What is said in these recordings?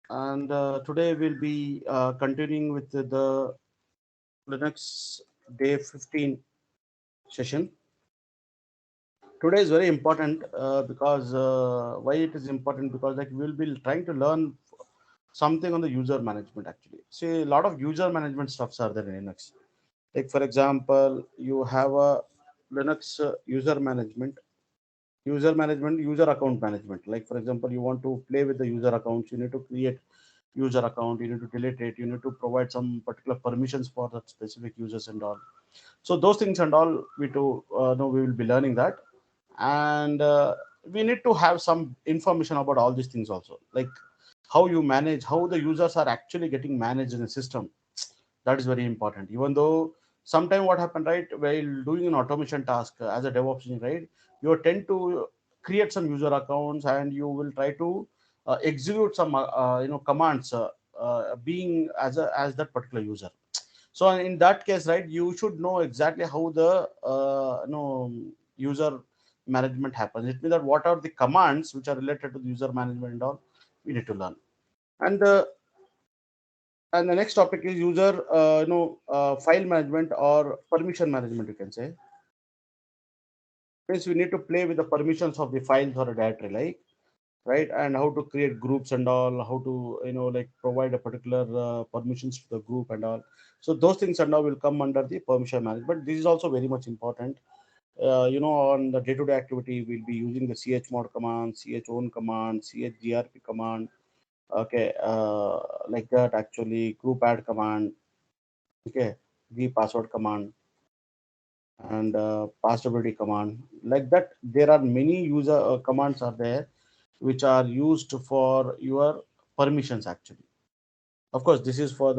And today we'll be continuing with the Linux Day 15 session. Today is very important because why it is important, because like we'll be trying to learn something on the user management actually. See, a lot of user management stuffs are there in Linux. Like for example, you have a Linux user account management. Like for example, you want to play with the user accounts, you need to create user account, you need to delete it, you need to provide some particular permissions for that specific users and all. So those things and all we to know, we will be learning that. And we need to have some information about all these things also, like how you manage, how the users are actually getting managed in the system. That is very important. Even though sometime what happened, right, while doing an automation task as a DevOps engineer, right, you tend to create some user accounts and you will try to execute some commands being as that particular user. So in that case, right, you should know exactly how the user management happens. It means that what are the commands which are related to the user management and all, we need to learn. And the next topic is user file management or permission management, you can say. Means we need to play with the permissions of the files or a directory, like, right, and how to create groups and all, how to like provide a particular permissions to the group and all. So those things and all will come under the permission management. This is also very much important. On the day-to-day activity, we'll be using the chmod command, chown command, chgrp command. Okay, like that actually, group add command. Okay, the password command and passability command. Like that, there are many user commands are there which are used for your permissions actually. Of course, this is for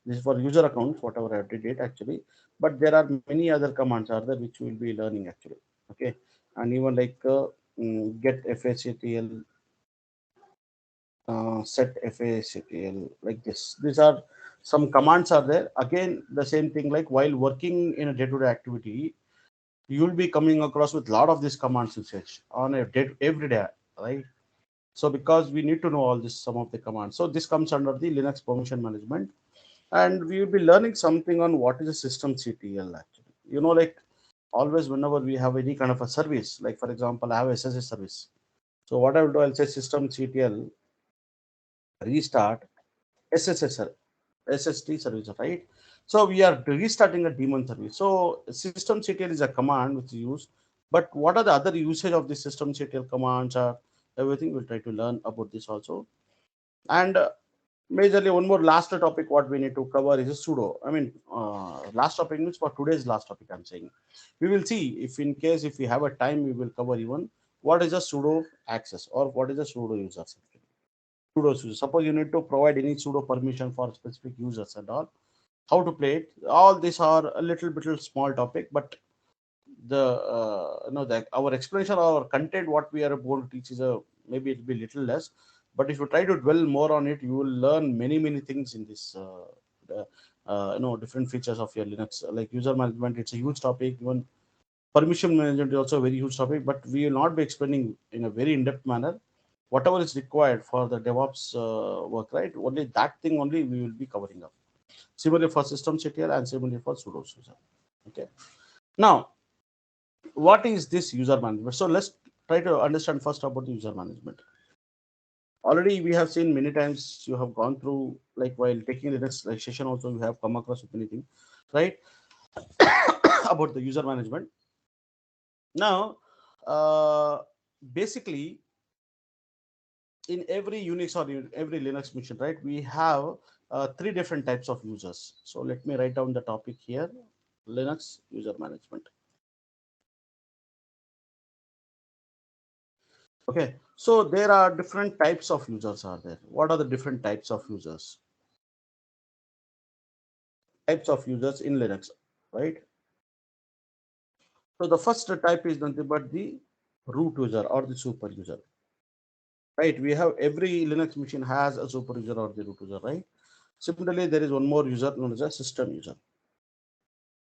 user accounts, whatever I did it actually. But there are many other commands are there which we will be learning actually. Okay, and even like get factl, set factl, like this. These are some commands are there. Again, the same thing, like while working in a day-to-day activity, you will be coming across with a lot of these commands usage on a day, every day, right? So because we need to know all this, some of the commands. So this comes under the Linux permission management, and we will be learning something on what is a systemctl actually. Like always, whenever we have any kind of a service, like for example, I have SSH service. So what I will do, I'll say systemctl restart SSH SST service, right? So we are restarting a daemon service. So systemctl is a command which is used, but what are the other usage of the systemctl commands or everything? We'll try to learn about this also. And majorly one more last topic what we need to cover is a sudo. I mean, last topic means for today's last topic, I'm saying. We will see if in case if we have a time, we will cover even what is a sudo access or what is a sudo user. Sudo user. Suppose you need to provide any sudo permission for specific users and all, how to play it. All these are a little bit small topic, but the our explanation or our content what we are going to teach is a maybe it'll be little less. But if you try to dwell more on it, you will learn many things in this different features of your Linux, like user management. It's a huge topic. Even permission management is also a very huge topic, but we will not be explaining in a very in-depth manner. Whatever is required for the DevOps work, right, only that thing only we will be covering up. Similarly for systemctl and similarly for sudo user. Okay, now what is this user management? So let's try to understand first about the user management. Already we have seen many times, you have gone through, like while taking the next session also, you have come across with many things, right, about the user management. Now, uh, basically, in every Unix or in every Linux machine, right, we have three different types of users. So let me write down the topic here: Linux user management. Okay, so there are different types of users are there. What are the different types of users? Types of users in Linux, right? So the first type is nothing but the root user or the super user, right? We have every Linux machine has a super user or the root user, right? Similarly, there is one more user known as a system user,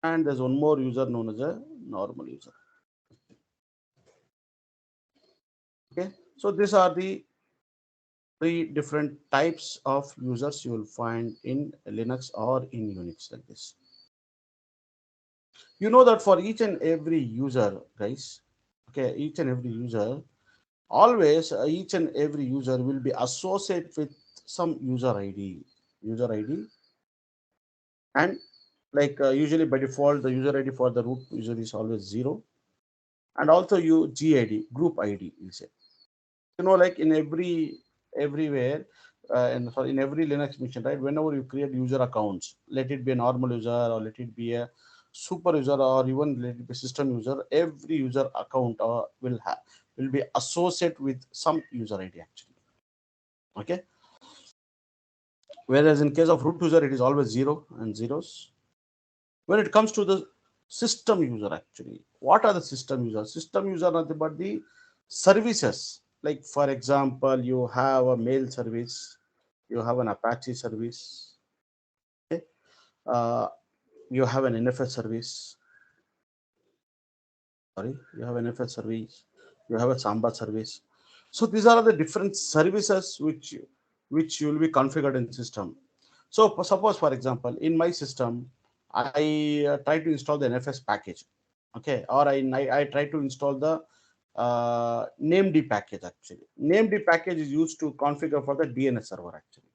and there's one more user known as a normal user. Okay, so these are the three different types of users you will find in Linux or in Unix like this. You know that for each and every user, guys, okay, each and every user, always each and every user will be associated with some user ID, and like usually by default, the user ID for the root user is always zero, and also you GID, group ID, you say. You know, like in everywhere, and sorry, in every Linux machine, right? Whenever you create user accounts, let it be a normal user or let it be a super user or even let it be system user, every user account will be associated with some user ID actually. Okay. Whereas in case of root user, it is always zero and zeros. When it comes to the system user, actually, what are the system users? System user are nothing but the services. Like for example, you have a mail service, you have an Apache service, okay? uh, you have an NFS service. Sorry, you have an NFS service. You have a Samba service. So these are the different services which you will be configured in system. So suppose, for example, in my system, I try to install the NFS package, okay, or I try to install the named package. Actually, named package is used to configure for the DNS server. Actually,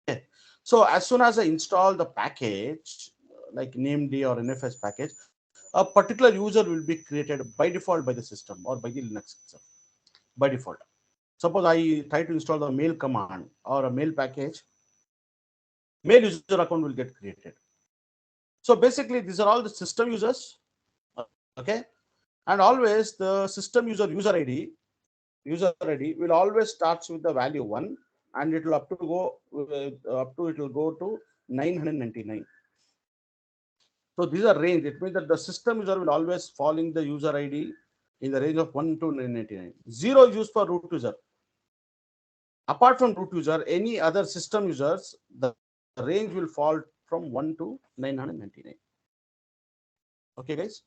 okay. So as soon as I install the package like named or NFS package, a particular user will be created by default by the system or by the Linux itself by default. Suppose I try to install the mail command or a mail package, mail user account will get created. So basically, these are all the system users, okay? And always the system user ID will always starts with the value one, and it will up to it will go to 999. So these are range. It means that the system user will always following the user ID in the range of 1 to 999. Zero is used for root user. Apart from root user, any other system users, the range will fall from 1 to 999. Okay, guys.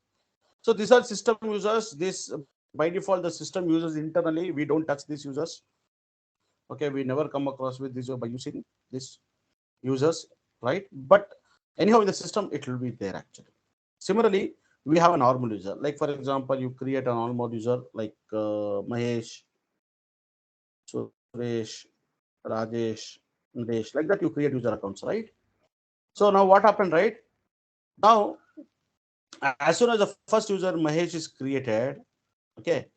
So these are system users. This by default, the system users internally, we don't touch these users. Okay, we never come across with this by using this users, right? But anyhow, in the system, it will be there actually. Similarly, we have a normal user. Like for example, you create a normal user like Mahesh, Suresh, Rajesh, Nadesh, like that. You create user accounts, right? So now what happened, right? Now, as soon as the first user Mahesh is created, okay,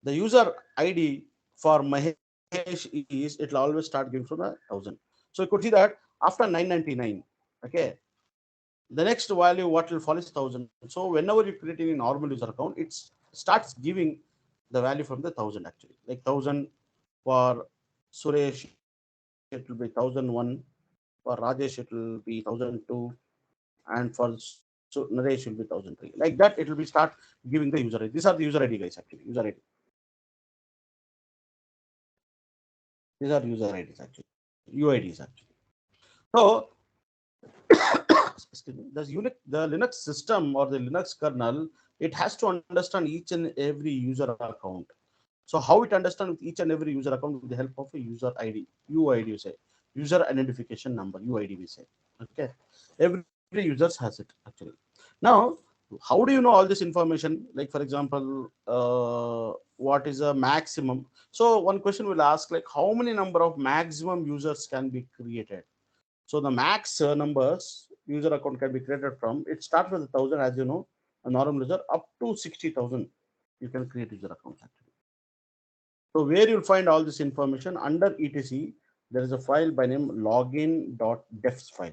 the user ID for Mahesh is it will always start giving from the 1000. So you could see that after 999, okay, the next value what will fall is 1000. So whenever you create any normal user account, it starts giving the value from the 1000 actually. Like 1000 for Suresh, it will be 1001. For Rajesh, it will be 1002, and for Naresh will be 1003. Like that, it will be start giving the user ID. These are the user ID, guys. Actually, user ID. These are user IDs actually, UIDs actually. So, excuse me, the Linux system or the Linux kernel, it has to understand each and every user account. So how it understand with each and every user account with the help of a user ID, UID you say, user identification number, UID we say. Okay, every users has it actually. Now, how do you know all this information? Like for example, what is a maximum? So one question will ask like how many number of maximum users can be created? So the max numbers user account can be created from. It starts with 1000, as you know, a normal user up to 60,000. You can create user accounts actually. So where you'll find all this information under etc, there is a file by name login.defs file.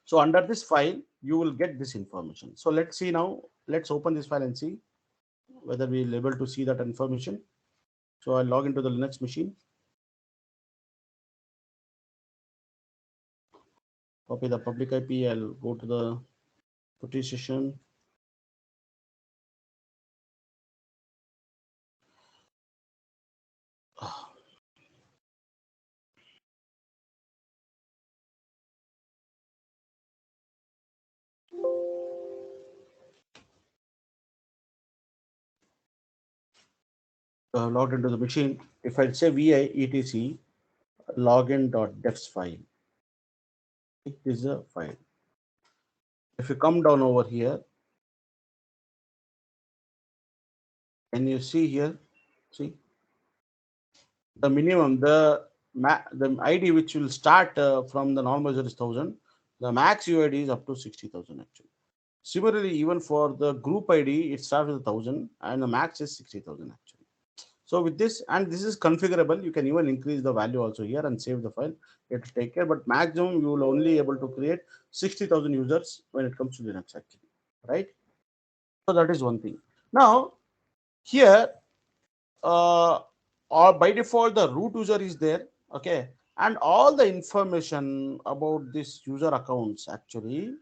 So under this file, you will get this information. So let's see now. Let's open this file and see whether we will able to see that information. So I'll log into the Linux machine, copy the public IP. I'll go to the putty session. logged into the machine. If I say vi etc login.defs file, it is a file. If you come down over here, and you see here, see the minimum, the ID which will start from the normal user is 1000. The max UID is up to 60,000 actually. Similarly, even for the group ID, it starts with 1000 and the max is 60,000 actually. So with this, and this is configurable, you can even increase the value also here and save the file. You have to take care, but maximum you will only able to create 60,000 users when it comes to Linux actually, right? So that is one thing. Now here, or by default the root user is there, okay, and all the information about this user accounts actually,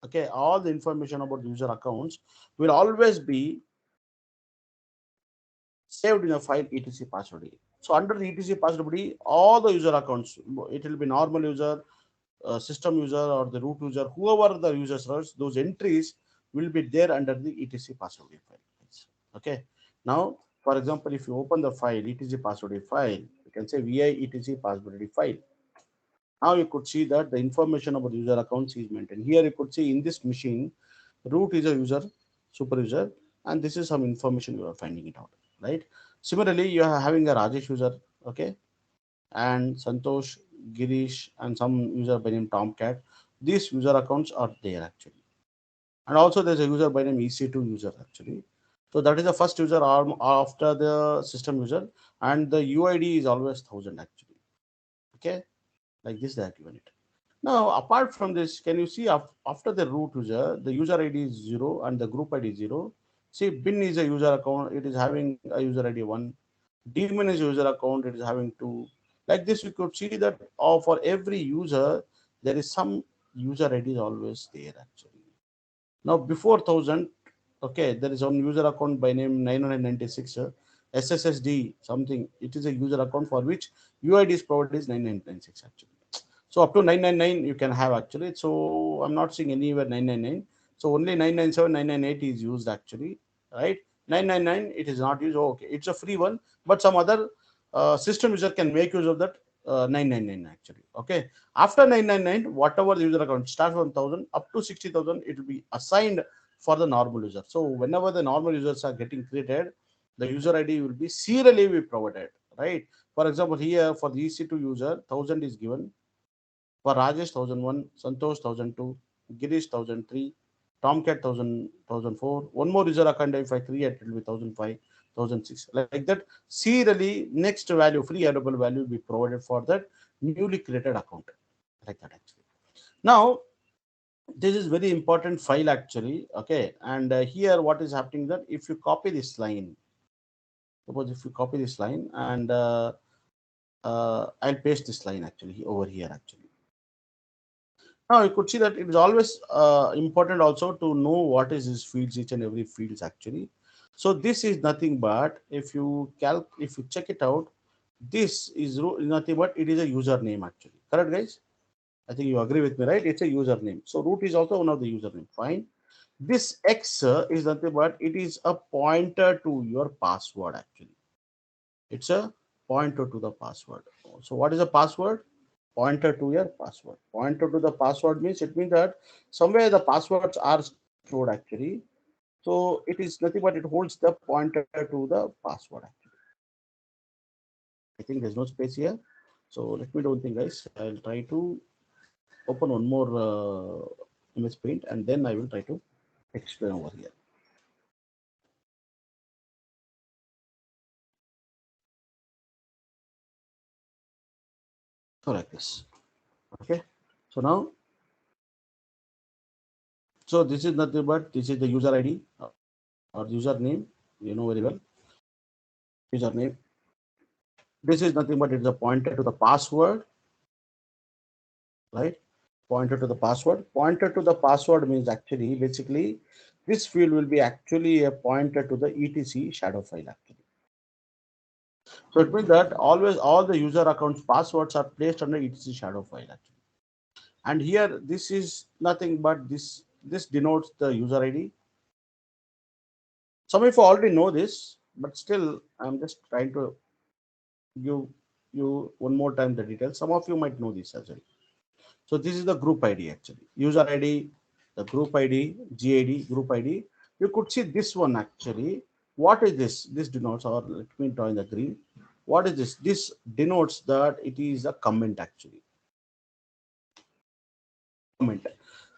okay, all the information about the user accounts will always be saved in a file etc password. So under the etc password, all the user accounts, it will be normal user, system user, or the root user, whoever the users are, those entries will be there under the etc password file. Okay. Now, for example, if you open the file etc password file, you can say vi etc password file. Now you could see that the information about user accounts is maintained. Here you could see in this machine, root is a user, super user, and this is some information you are finding it out, right? Similarly, you are having a Rajesh user, okay, and Santosh, Girish, and some user by name Tomcat. These user accounts are there actually, and also there's a user by name EC2 user actually. So that is the first user arm after the system user, and the UID is always 1000 actually. Okay, like this they are given it. Now, apart from this, can you see after the root user, the user ID is 0 and the group ID is 0. See, bin is a user account, it is having a user ID 1. Daemon is user account, it is having 2. Like this, we could see that for every user, there is some user ID is always there actually. Now, before 1000, okay, there is one user account by name 996 SSSD something. It is a user account for which UID is provided is 9996 actually. So up to 999 you can have actually. So I'm not seeing anywhere 999. So only 997, 998 is used actually, right? 999 it is not used. Oh, okay, it's a free one, but some other system user can make use of that 999 actually. Okay, after 999, whatever the user account starts from 1000 up to 60,000, it will be assigned for the normal user. So whenever the normal users are getting created, the user ID will be serially be provided, right? For example, here for the EC2 user, 1000 is given. For Rajesh 1001, Santosh 1002, Girish 1003, Tomcat 1004. One more user account if I create, it will be 1005, 1006. Like that, serially next value, free available value will be provided for that newly created account. Like that actually. Now, this is very important file actually. Okay, and here what is happening that if you copy this line, suppose if you copy this line and I'll paste this line actually over here actually. Now you could see that it is always important also to know what is this fields, each and every fields actually. So this is nothing but if you check it out, this is nothing but it is a username actually. Correct, guys? I think you agree with me, right? It's a username. So root is also one of the username. Fine. This X is nothing but it is a pointer to your password actually. It's a pointer to the password. So what is a password? Pointer to your password. Pointer to the password means it means that somewhere the passwords are stored actually. So it is nothing but it holds the pointer to the password actually. I think there's no space here. So let me do one thing, guys. I'll try to open one more MS Paint and then I will try to explain over here. So like this. Okay. So now, so this is nothing but this is the user ID or username. You know very well. Username. This is nothing but it's a pointer to the password, right? Pointer to the password. Pointer to the password means actually, basically, this field will be actually a pointer to the etc shadow file actually. So it means that always all the user accounts passwords are placed under etc shadow file actually. And here this is nothing but this denotes the user ID. Some of you already know this. but still I'm just trying to give you one more time the details. Some of you might know this as well. So this is the group ID actually. User ID, the group ID, GID, group ID. You could see this one actually. What is this? This denotes, or let me draw in the green. What is this? This denotes that it is a comment actually. Comment.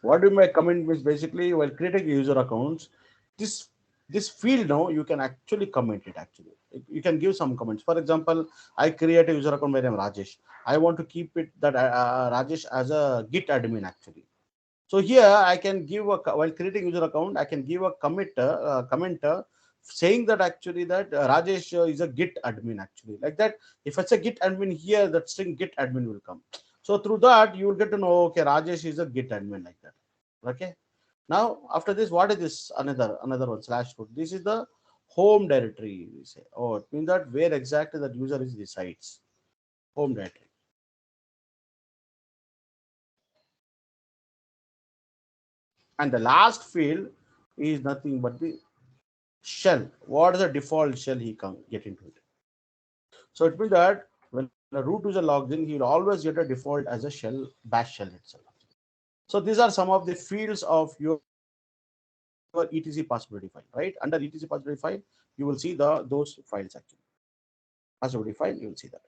What do you mean by comment means basically while creating user accounts, this this field now you can actually comment it actually. You can give some comments. For example, I create a user account by name Rajesh. I want to keep it that Rajesh as a Git admin actually. So here I can give a while creating user account, I can give a commenter saying that actually that Rajesh is a Git admin actually. Like that, if it's a Git admin here, that string Git admin will come. So through that, you will get to know okay, Rajesh is a Git admin like that. Okay. Now after this, what is this? Another one slash root. This is the home directory. We say. Oh, it means that where exactly that user is resides. Home directory. And the last field is nothing but the shell. What is the default shell he can get into it? So it means that when a root user logs in, he will always get a default as a shell, bash shell itself. So these are some of the fields of your etc passwordity file, right? Under etc passwordity file, you will see those files actually. Passwordity file, you will see that.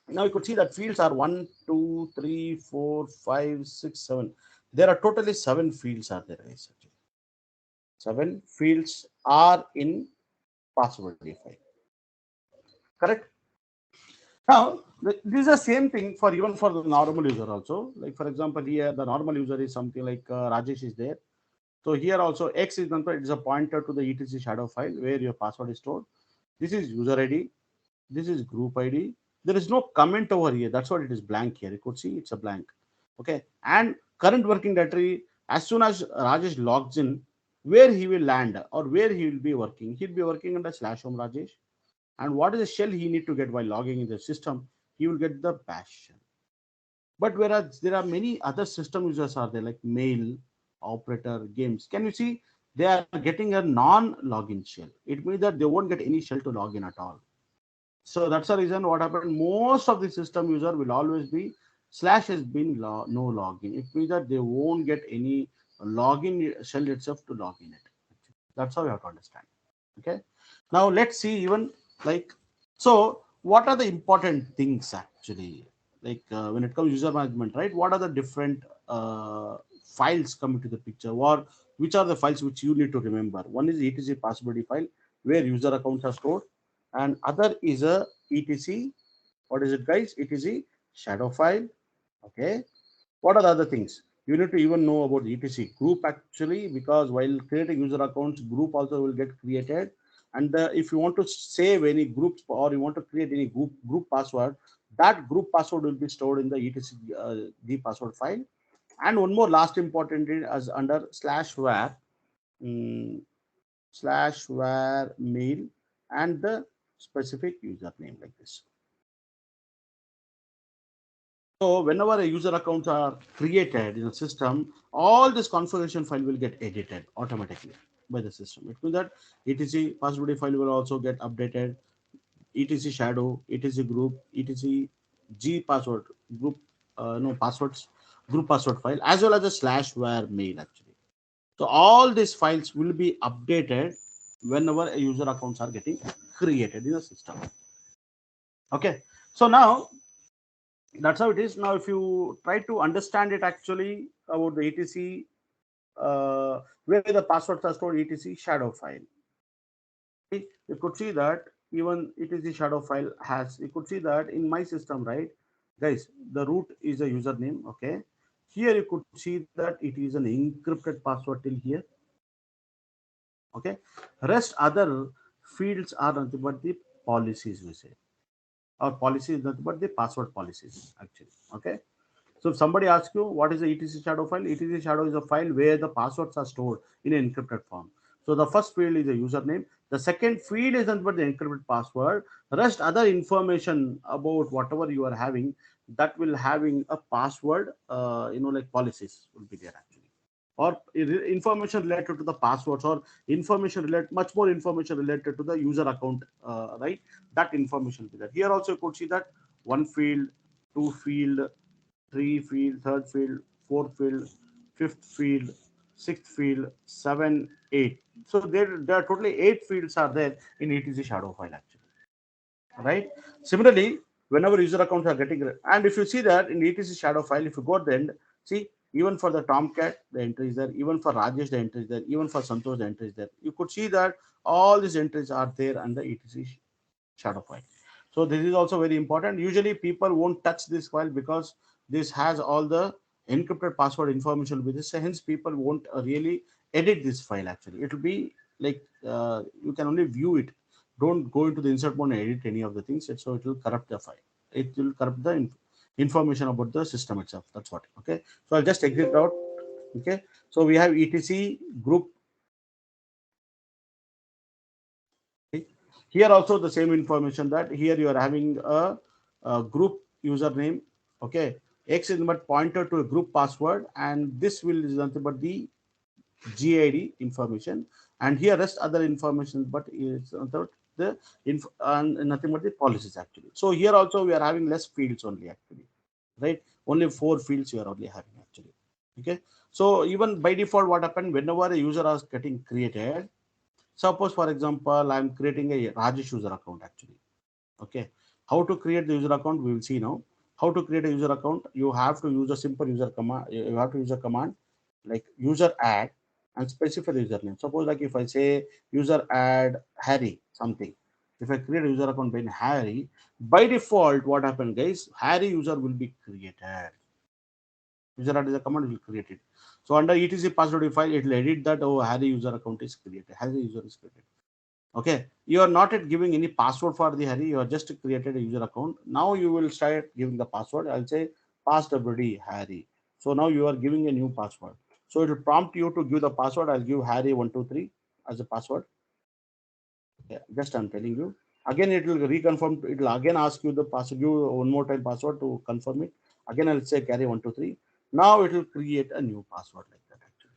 Now you could see that fields are 1, 2, 3, 4, 5, 6, 7. There are totally 7 fields are there, guys. Actually. 7 fields are in passwordity file. Correct? Now, this is the same thing for even for the normal user also. Like for example, here the normal user is something like Rajesh is there. So here also X is number. It is a pointer to the etc shadow file where your password is stored. This is user ID. This is group ID. There is no comment over here. That's what it is blank here. You could see it's a blank. Okay. And current working directory. As soon as Rajesh logs in, where he will land or where he will be working, he'll be working under slash home Rajesh. And what is the shell he need to get while logging in the system? He will get the bash shell. But whereas there are many other system users are there like mail, operator, games. Can you see they are getting a non-login shell? It means that they won't get any shell to log in at all. So that's the reason what happened. Most of the system user will always be slash has been no login. It means that they won't get any login shell itself to log in it. That's how you have to understand. Okay. Now let's see even like so. What are the important things actually? Like when it comes to user management, right? What are the different files coming to the picture, or which are the files which you need to remember? One is etc password file where user accounts are stored, and other is a etc. What is it, guys? etc shadow file. Okay. What are the other things? You need to even know about the etc group actually, because while creating user accounts, group also will get created. And if you want to save any groups or you want to create any group password, that group password will be stored in the etc the password file. And one more last important is as under slash var mm, slash var mail and the specific username like this. So whenever a user accounts are created in a system, all this configuration file will get edited automatically by the system. It means that etc password file will also get updated, etc shadow, etc group, etc g password group, no passwords, group password file, as well as a slash var mail actually. So all these files will be updated whenever a user accounts are getting created in the system. Okay. So now that's how it is. Now if you try to understand it actually about the etc where the passwords are stored, etc shadow file, you could see that even etc shadow file has, you could see that in my system, right guys, the root is a username. Okay, here you could see that it is an encrypted password till here. Okay, rest other fields are nothing but the policies we say, or policy is nothing but the password policies actually. Okay. So if somebody asks you what is the etc shadow file, etc shadow is a file where the passwords are stored in an encrypted form. So the first field is a username. The second field is nothing but the encrypted password. Rest other information about whatever you are having, that will having a password, like policies will be there actually. or information related to the passwords, or information related, much more information related to the user account, right? That information will be there. Here also you could see that one field, two field, three field, third field, fourth field, fifth field, sixth field, seven, eight. So there are totally eight fields are there in etc shadow file actually, right? Similarly, whenever user accounts are getting, and if you see that in etc shadow file, if you go then see, even for the Tomcat the entry is there, even for Rajesh the entry is there, even for Santosh the entry is there. You could see that all these entries are there under etc shadow file. So this is also very important. Usually people won't touch this file because this has all the encrypted password information with this. So hence people won't really edit this file actually. It will be like you can only view it. Don't go into the insert mode and edit any of the things. So it will corrupt the file. It will corrupt the information about the system itself. That's what. Okay. So I'll just exit out. Okay. So we have etc group. Okay. Here also the same information, that here you are having a group username. Okay, X is but pointer to a group password, and this will is nothing but the GID information, and here rest other information, but is the and nothing but the policies actually. So here also we are having less fields only actually, right? Only four fields you are only having actually. Okay, so even by default, what happened whenever a user is getting created. Suppose, for example, I'm creating a Rajesh user account actually. Okay. How to create the user account? We will see now. How to create a user account? You have to use a simple user command. You have to use a command like user add and specify the username. Suppose like if I say user add Harry something. If I create a user account by Harry, by default, what happened, guys? Harry user will be created. User add is a command will create it. So under etc password file, it will edit that, oh, Harry user account is created. Harry user is created. Okay, you are not yet giving any password for the Harry. You are just created a user account. Now you will start giving the password. I'll say passwd Harry. So now you are giving a new password. So it will prompt you to give the password. I'll give Harry123 as a password. Yeah, just I'm telling you. Again, it will reconfirm. It will again ask you the password. Give one more time password to confirm it. Again, I'll say carry123. Now it will create a new password like that. Actually.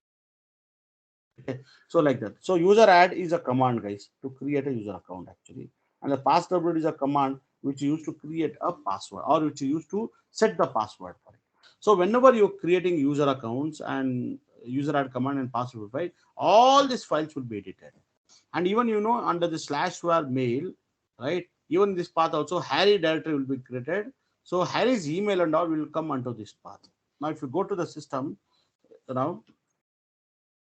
Okay. So like that. So user add is a command, guys, to create a user account actually. And the password is a command which you use to create a password, or which you use to set the password for it. So whenever you're creating user accounts and user add command and password, right, all these files will be edited. And even under the /var mail, right, even this path also Harry directory will be created. So Harry's email and all will come onto this path. Now if you go to the system now,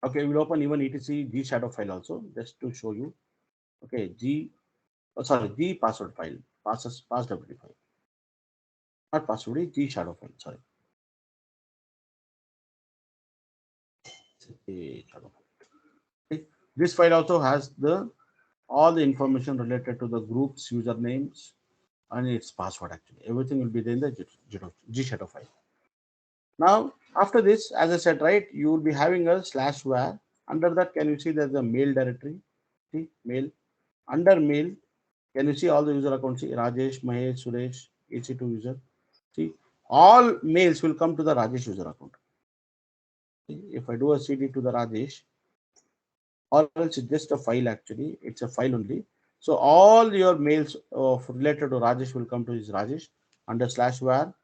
okay, we'll open even etc G shadow file also just to show you. Okay, sorry, G password file, passwd file, not passwd, G shadow file. Sorry, G shadow file. Okay. This file also has the all the information related to the group's usernames and its password. Actually, everything will be there in the G shadow file. Now, after this, as I said, right, you will be having a /var. Under that, can you see there's a mail directory? See, mail. Under mail, can you see all the user accounts? See, Rajesh, Mahesh, Suresh, EC2 user. See, all mails will come to the Rajesh user account. See, if I do a CD to the Rajesh, or else it's just a file actually, it's a file only. So all your mails related to Rajesh will come to his Rajesh under /var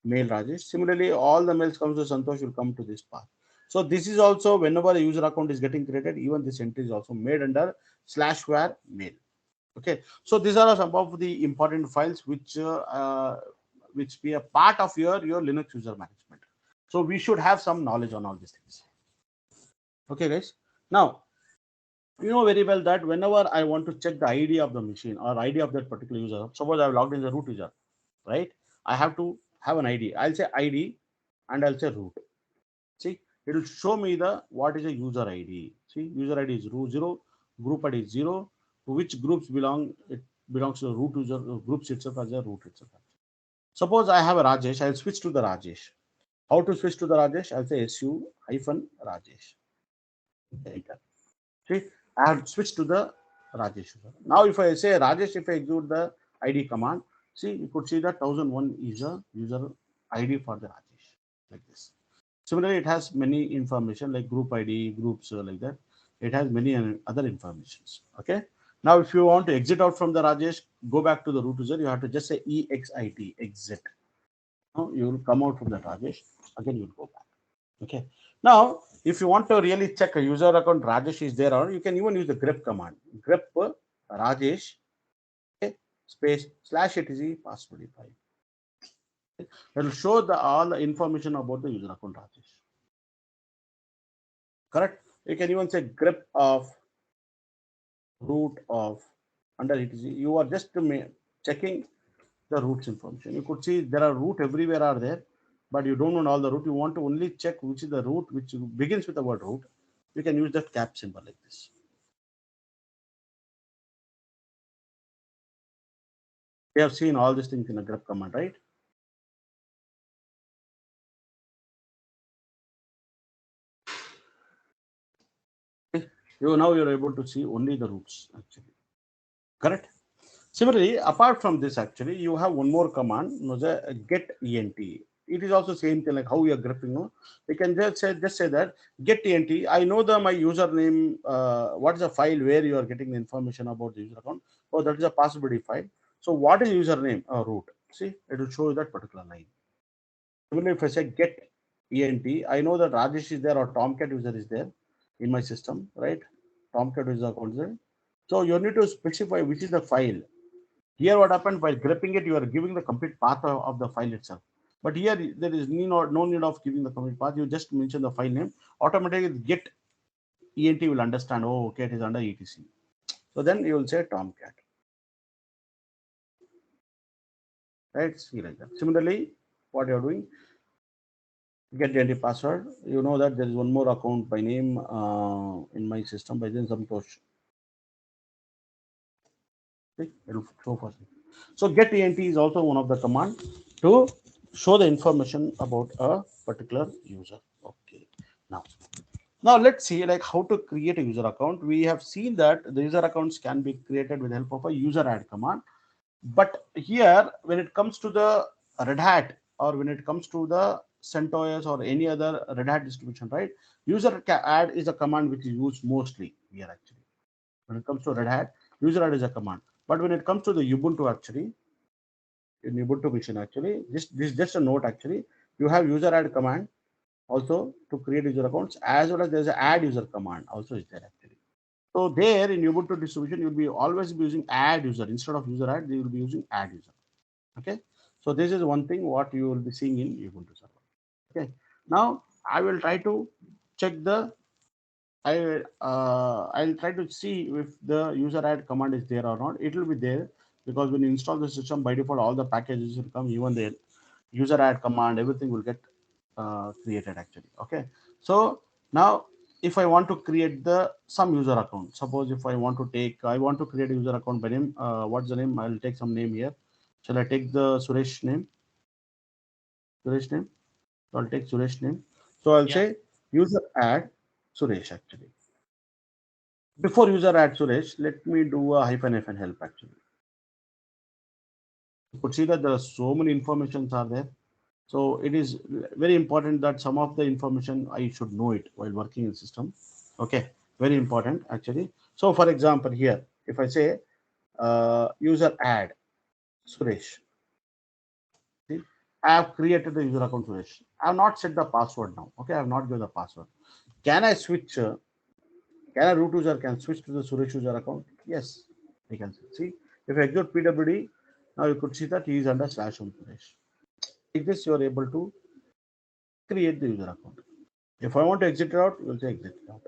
mail Rajesh. Similarly, all the mails comes to Santosh will come to this path. So this is also whenever a user account is getting created, even this entry is also made under /var mail. Okay, so these are some of the important files which be a part of your Linux user management. So we should have some knowledge on all these things. Okay, guys. Now you know very well that whenever I want to check the ID of the machine or ID of that particular user, suppose I've logged in the root user, right? I have to have an ID. I'll say ID and I'll say root. See, it will show me the what is a user ID. See, user ID is root 0, group ID is 0. To which groups belong? It belongs to the root user groups itself as a root itself. Suppose I have a Rajesh, I'll switch to the Rajesh. How to switch to the Rajesh? I'll say su hyphen Rajesh. Enter. See, I have switched to the Rajesh. Now, if I say Rajesh, if I execute the ID command, see, you could see that 1001 is a user ID for the Rajesh, like this. Similarly, it has many information like group ID, groups like that. It has many other informations. Okay. Now, if you want to exit out from the Rajesh, go back to the root user. You have to just say EXIT, exit. Now, you will come out from the Rajesh. Again, you will go back. Okay. Now, if you want to really check a user account Rajesh is there or not, you can even use the grep command. Grep Rajesh, okay, space / etc password define. It will show the all the information about the user account Rajesh. Correct. You can even say grep of root of under etc. You are just checking the roots information. You could see there are root everywhere are there, but you don't want all the root. You want to only check which is the root which begins with the word root. You can use that cap symbol like this. We have seen all these things in a grep command, right? You now you're able to see only the roots actually. Correct. Similarly, apart from this, actually, you have one more command, get ent. It is also same thing like how we are grepping. No, we can just say that get ent. I know the my username. What is the file where you are getting the information about the user account? Oh, that is a possibility file. So, what is username? Root. See, it will show you that particular line. Similarly, if I say get ent, I know that Rajesh is there or Tomcat user is there in my system, right? Tomcat user account is there. So you need to specify which is the file. Here, what happened while grepping it, you are giving the complete path of the file itself. But here, there is no need of giving the complete path. You just mention the file name. Automatically, get ent will understand. Oh, okay, it is under etc. So then you will say Tomcat, right? See like that. Similarly, what you are doing, get ent password. You know that there is one more account by name in my system by then Santosh. Okay, it will show for you. So get ent is also one of the command to show the information about a particular user. Okay. Now let's see like how to create a user account. We have seen that the user accounts can be created with the help of a user add command. But here, when it comes to the Red Hat or when it comes to the CentOS or any other Red Hat distribution, right? User add is a command which is used mostly here actually. When it comes to Red Hat, user add is a command. But when it comes to the Ubuntu actually, in Ubuntu machine actually, this just a note actually, you have user add command also to create user accounts as well as there's a add user command also is there actually. So there in Ubuntu distribution, you'll be always be using add user instead of user add, you will be using add user. Okay. So this is one thing what you will be seeing in Ubuntu server. Okay. Now I will try to check the I'll try to see if the user add command is there or not. It will be there because when you install the system by default, all the packages will come, even the user add command, everything will get created actually. Okay. So now if I want to create the some user account, suppose if I want to create a user account by name, what's the name? I'll take some name here. Shall I take the Suresh name? Suresh name. So I'll take Suresh name. So I'll Yeah. say user add Suresh actually. Before user add Suresh, let me do a hyphen help actually. You could see that there are so many informations are there. So it is very important that some of the information I should know it while working in system. Okay, very important actually. So for example, here, if I say user add Suresh, see, I have created the user account Suresh. I have not set the password now. Okay, I have not given the password. Can I switch? Can a root user can switch to the Suresh user account? Yes, I can see. If I execute PWD, now you could see that he is under /home Suresh. Like this, you are able to create the user account. If I want to exit it out, you will say exit it out.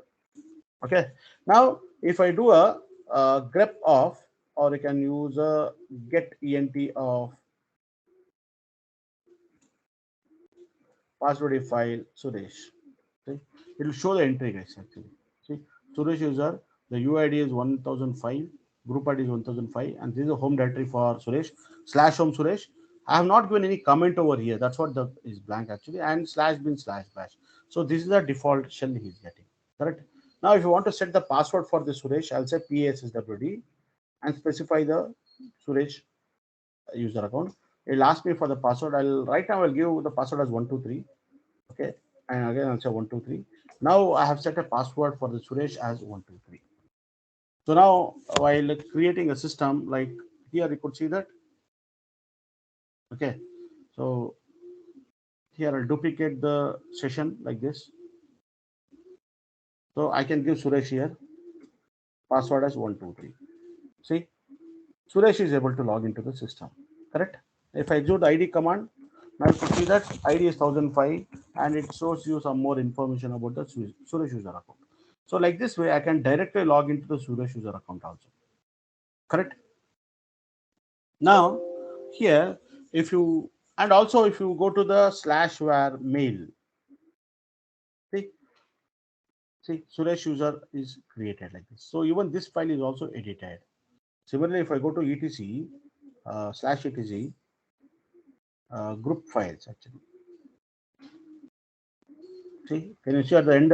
Okay. Now, if I do a grep of, or you can use a get ent of password file Suresh. Okay. It will show the entry guys actually. See, Suresh user, the UID is 1005, group ID is 1005, and this is a home directory for Suresh /home Suresh. I have not given any comment over here. That's what the is blank actually, and /bin/bash. So this is the default shell he is getting. Correct. Now, if you want to set the password for the Suresh, I'll say PASSWD and specify the Suresh user account. It'll ask me for the password. I'll right now I'll give the password as 123. Okay. and again I'll say 123. Now I have set a password for the Suresh as 123. So now while creating a system, like here you could see that. Okay, so here I'll duplicate the session like this. So I can give Suresh here password as 123. See, Suresh is able to log into the system. Correct? If I execute the ID command, now you can see that ID is 1005 and it shows you some more information about the Suresh user account. So like this way, I can directly log into the Suresh user account also. Correct? Now here, if you and also if you go to the slash var mail, see, Suresh user is created like this. So even this file is also edited. Similarly, if I go to etc slash etc group files actually. See, can you see at the end,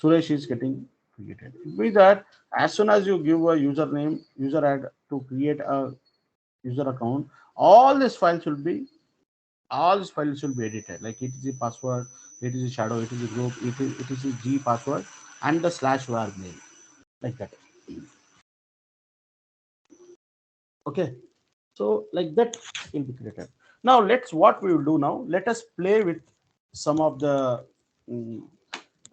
Suresh is getting created. It means that as soon as you give a username, user ad to create a user account, all these files should be edited. Like it is a password, it is a shadow, it is a group, it is a G password, and the slash var mail like that. Okay, so like that will be created. Now let's what we will do now. Let us play with some of the mm,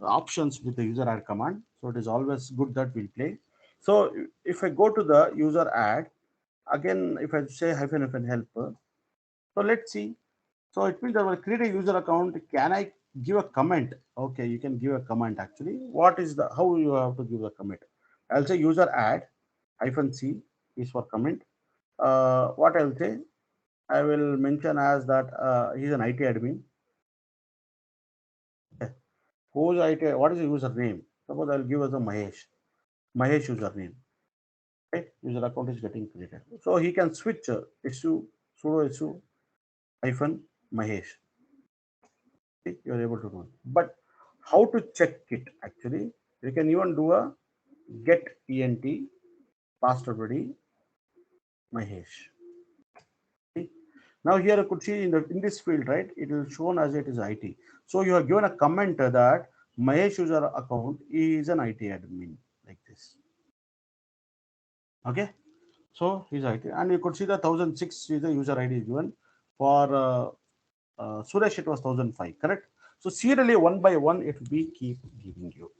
options with the user add command. So it is always good that we'll play. So if I go to the user add, again, if I say hyphen helper, so let's see. So it means I will create a user account. Can I give a comment? Okay, you can give a comment actually. What is the, how you have to give a comment? I'll say user add hyphen C is for comment. What I'll say, I will mention as that he's an IT admin. Okay. Who's IT? What is the user name? Suppose I'll give as a Mahesh username. Right? User account is getting created. So he can switch issue sudo issue hyphen Mahesh. Okay? You're able to do it. But how to check it actually? You can even do a get ent password ready Mahesh. Okay? Now here you could see in this field, right? It will shown as it is IT. So you have given a comment that Mahesh user account is an IT admin like this. Okay. So he's IT, and you could see the 1006 is the user ID given. For Suresh, it was 1005, correct? So serially one by one, it will be keep giving you.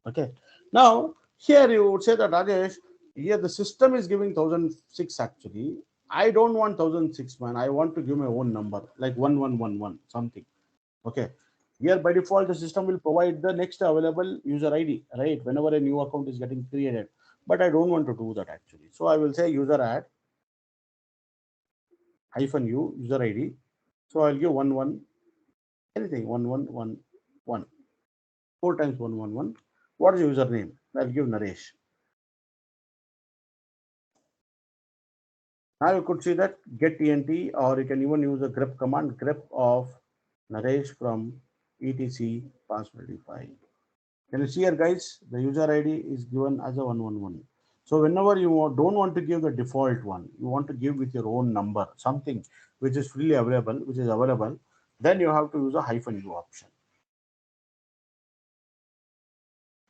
Okay. Now here you would say that Rajesh, here the system is giving 1006 actually. I don't want 1006 man. I want to give my own number like 1111 something. Okay. Here by default, the system will provide the next available user ID, right? Whenever a new account is getting created. But I don't want to do that actually. So I will say user add hyphen u user ID. So I'll give anything 1111 four times 111. What is the username? I'll give Naresh. Now you could see that get ent, or you can even use the grep command, grep of Naresh from etc password file. Can you see here, guys? The user ID is given as a 111. So whenever you don't want to give the default one, you want to give with your own number, something which is freely available, then you have to use a hyphen u option.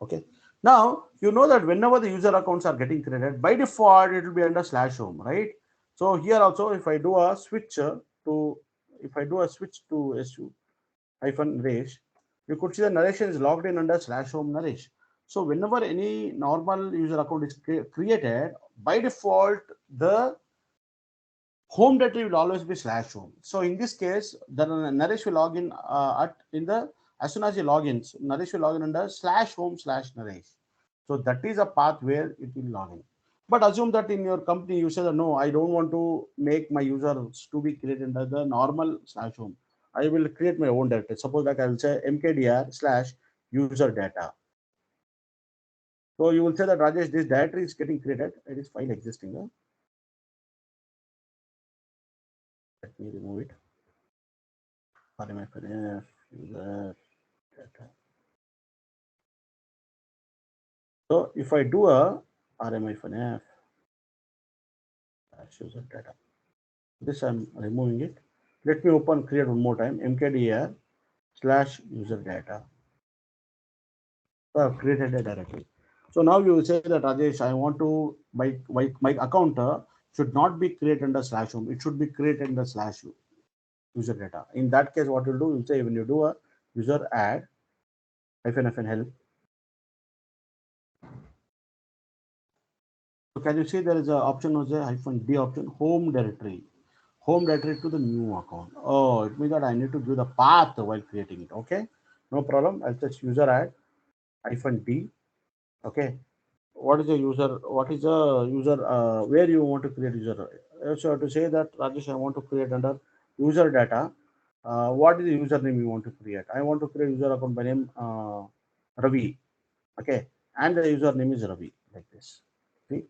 Okay. Now you know that whenever the user accounts are getting created, by default it will be under slash home, right? So here also, if I do a switch to, if I do a switch to su hyphen Naresh, you could see the narration is logged in under slash home Naresh. So whenever any normal user account is created, by default, the home directory will always be slash home. So in this case, the Naresh will log in as soon as you log in, Naresh will log in under slash home slash Naresh. So that is a path where it will log in. But assume that in your company you say that no, I don't want to make my users to be created under the normal slash home. I will create my own directory. Suppose that I will say mkdir slash user data. So you will say that Rajesh, this directory is getting created. It is file existing. Let me remove it. RMFNF user data. So if I do a RMFNF user data, this I'm removing it. Let me open create one more time mkdir slash user data. So I've created a directory. So now you will say that Rajesh, I want to my account should not be created under slash home. It should be created under slash user data. In that case, what you'll do, you'll say when you do a user add -FN help. So can you see there is a option was a -D option, home directory to the new account. Oh, it means that I need to give the path while creating it. Okay, no problem. I'll just user add -D. Okay, what is the user? What is the user? Where you want to create user? So to say that Rajesh, I want to create under user data. What is the username you want to create? I want to create user account by name Ravi. Okay, and the username is Ravi like this. See,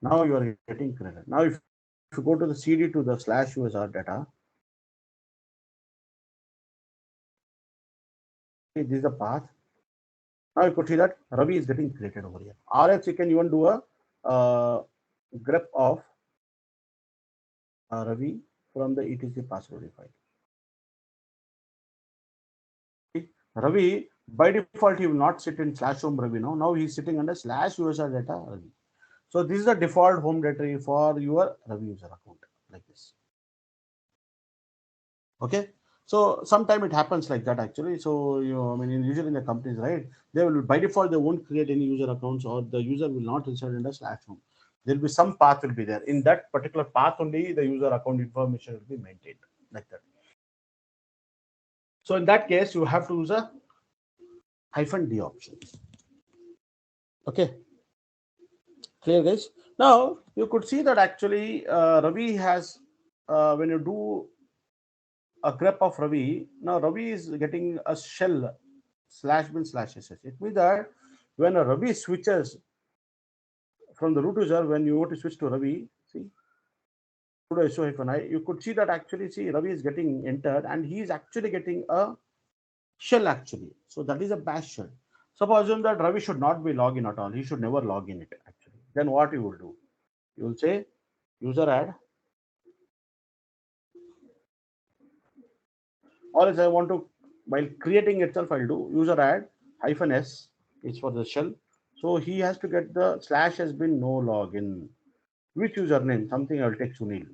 now you are getting created. Now if you go to the CD to the slash user data, see, this is the path. Now you could see that Ravi is getting created over here. Or else you can even do a grep of Ravi from the etc password file. Ravi, by default, he will not sit in slash home Ravi now. Now he is sitting under slash user data Ravi. So this is the default home directory for your Ravi user account like this. Okay. So sometime it happens like that actually. So I mean, usually in the companies, right? They will by default they won't create any user accounts or the user will not reside in the slash home. There will be some path will be there. In that particular path only, the user account information will be maintained like that. So in that case, you have to use a -D option. Okay. Clear, guys. Now you could see that actually Ravi has when you do a grep of Ravi, now Ravi is getting a shell /bin/sh. It means that when a Ravi switches from the root user, when you want to switch to Ravi, see, you could see that actually see Ravi is getting entered and he is actually getting a shell actually. So that is a bash shell. Suppose assume that Ravi should not be login at all. He should never log in it actually. Then what you will do? You will say user add, or as I want to, while creating itself, I'll do user add -s is for the shell. So he has to get the slash has been no login. Which username? Something I'll take Sunil.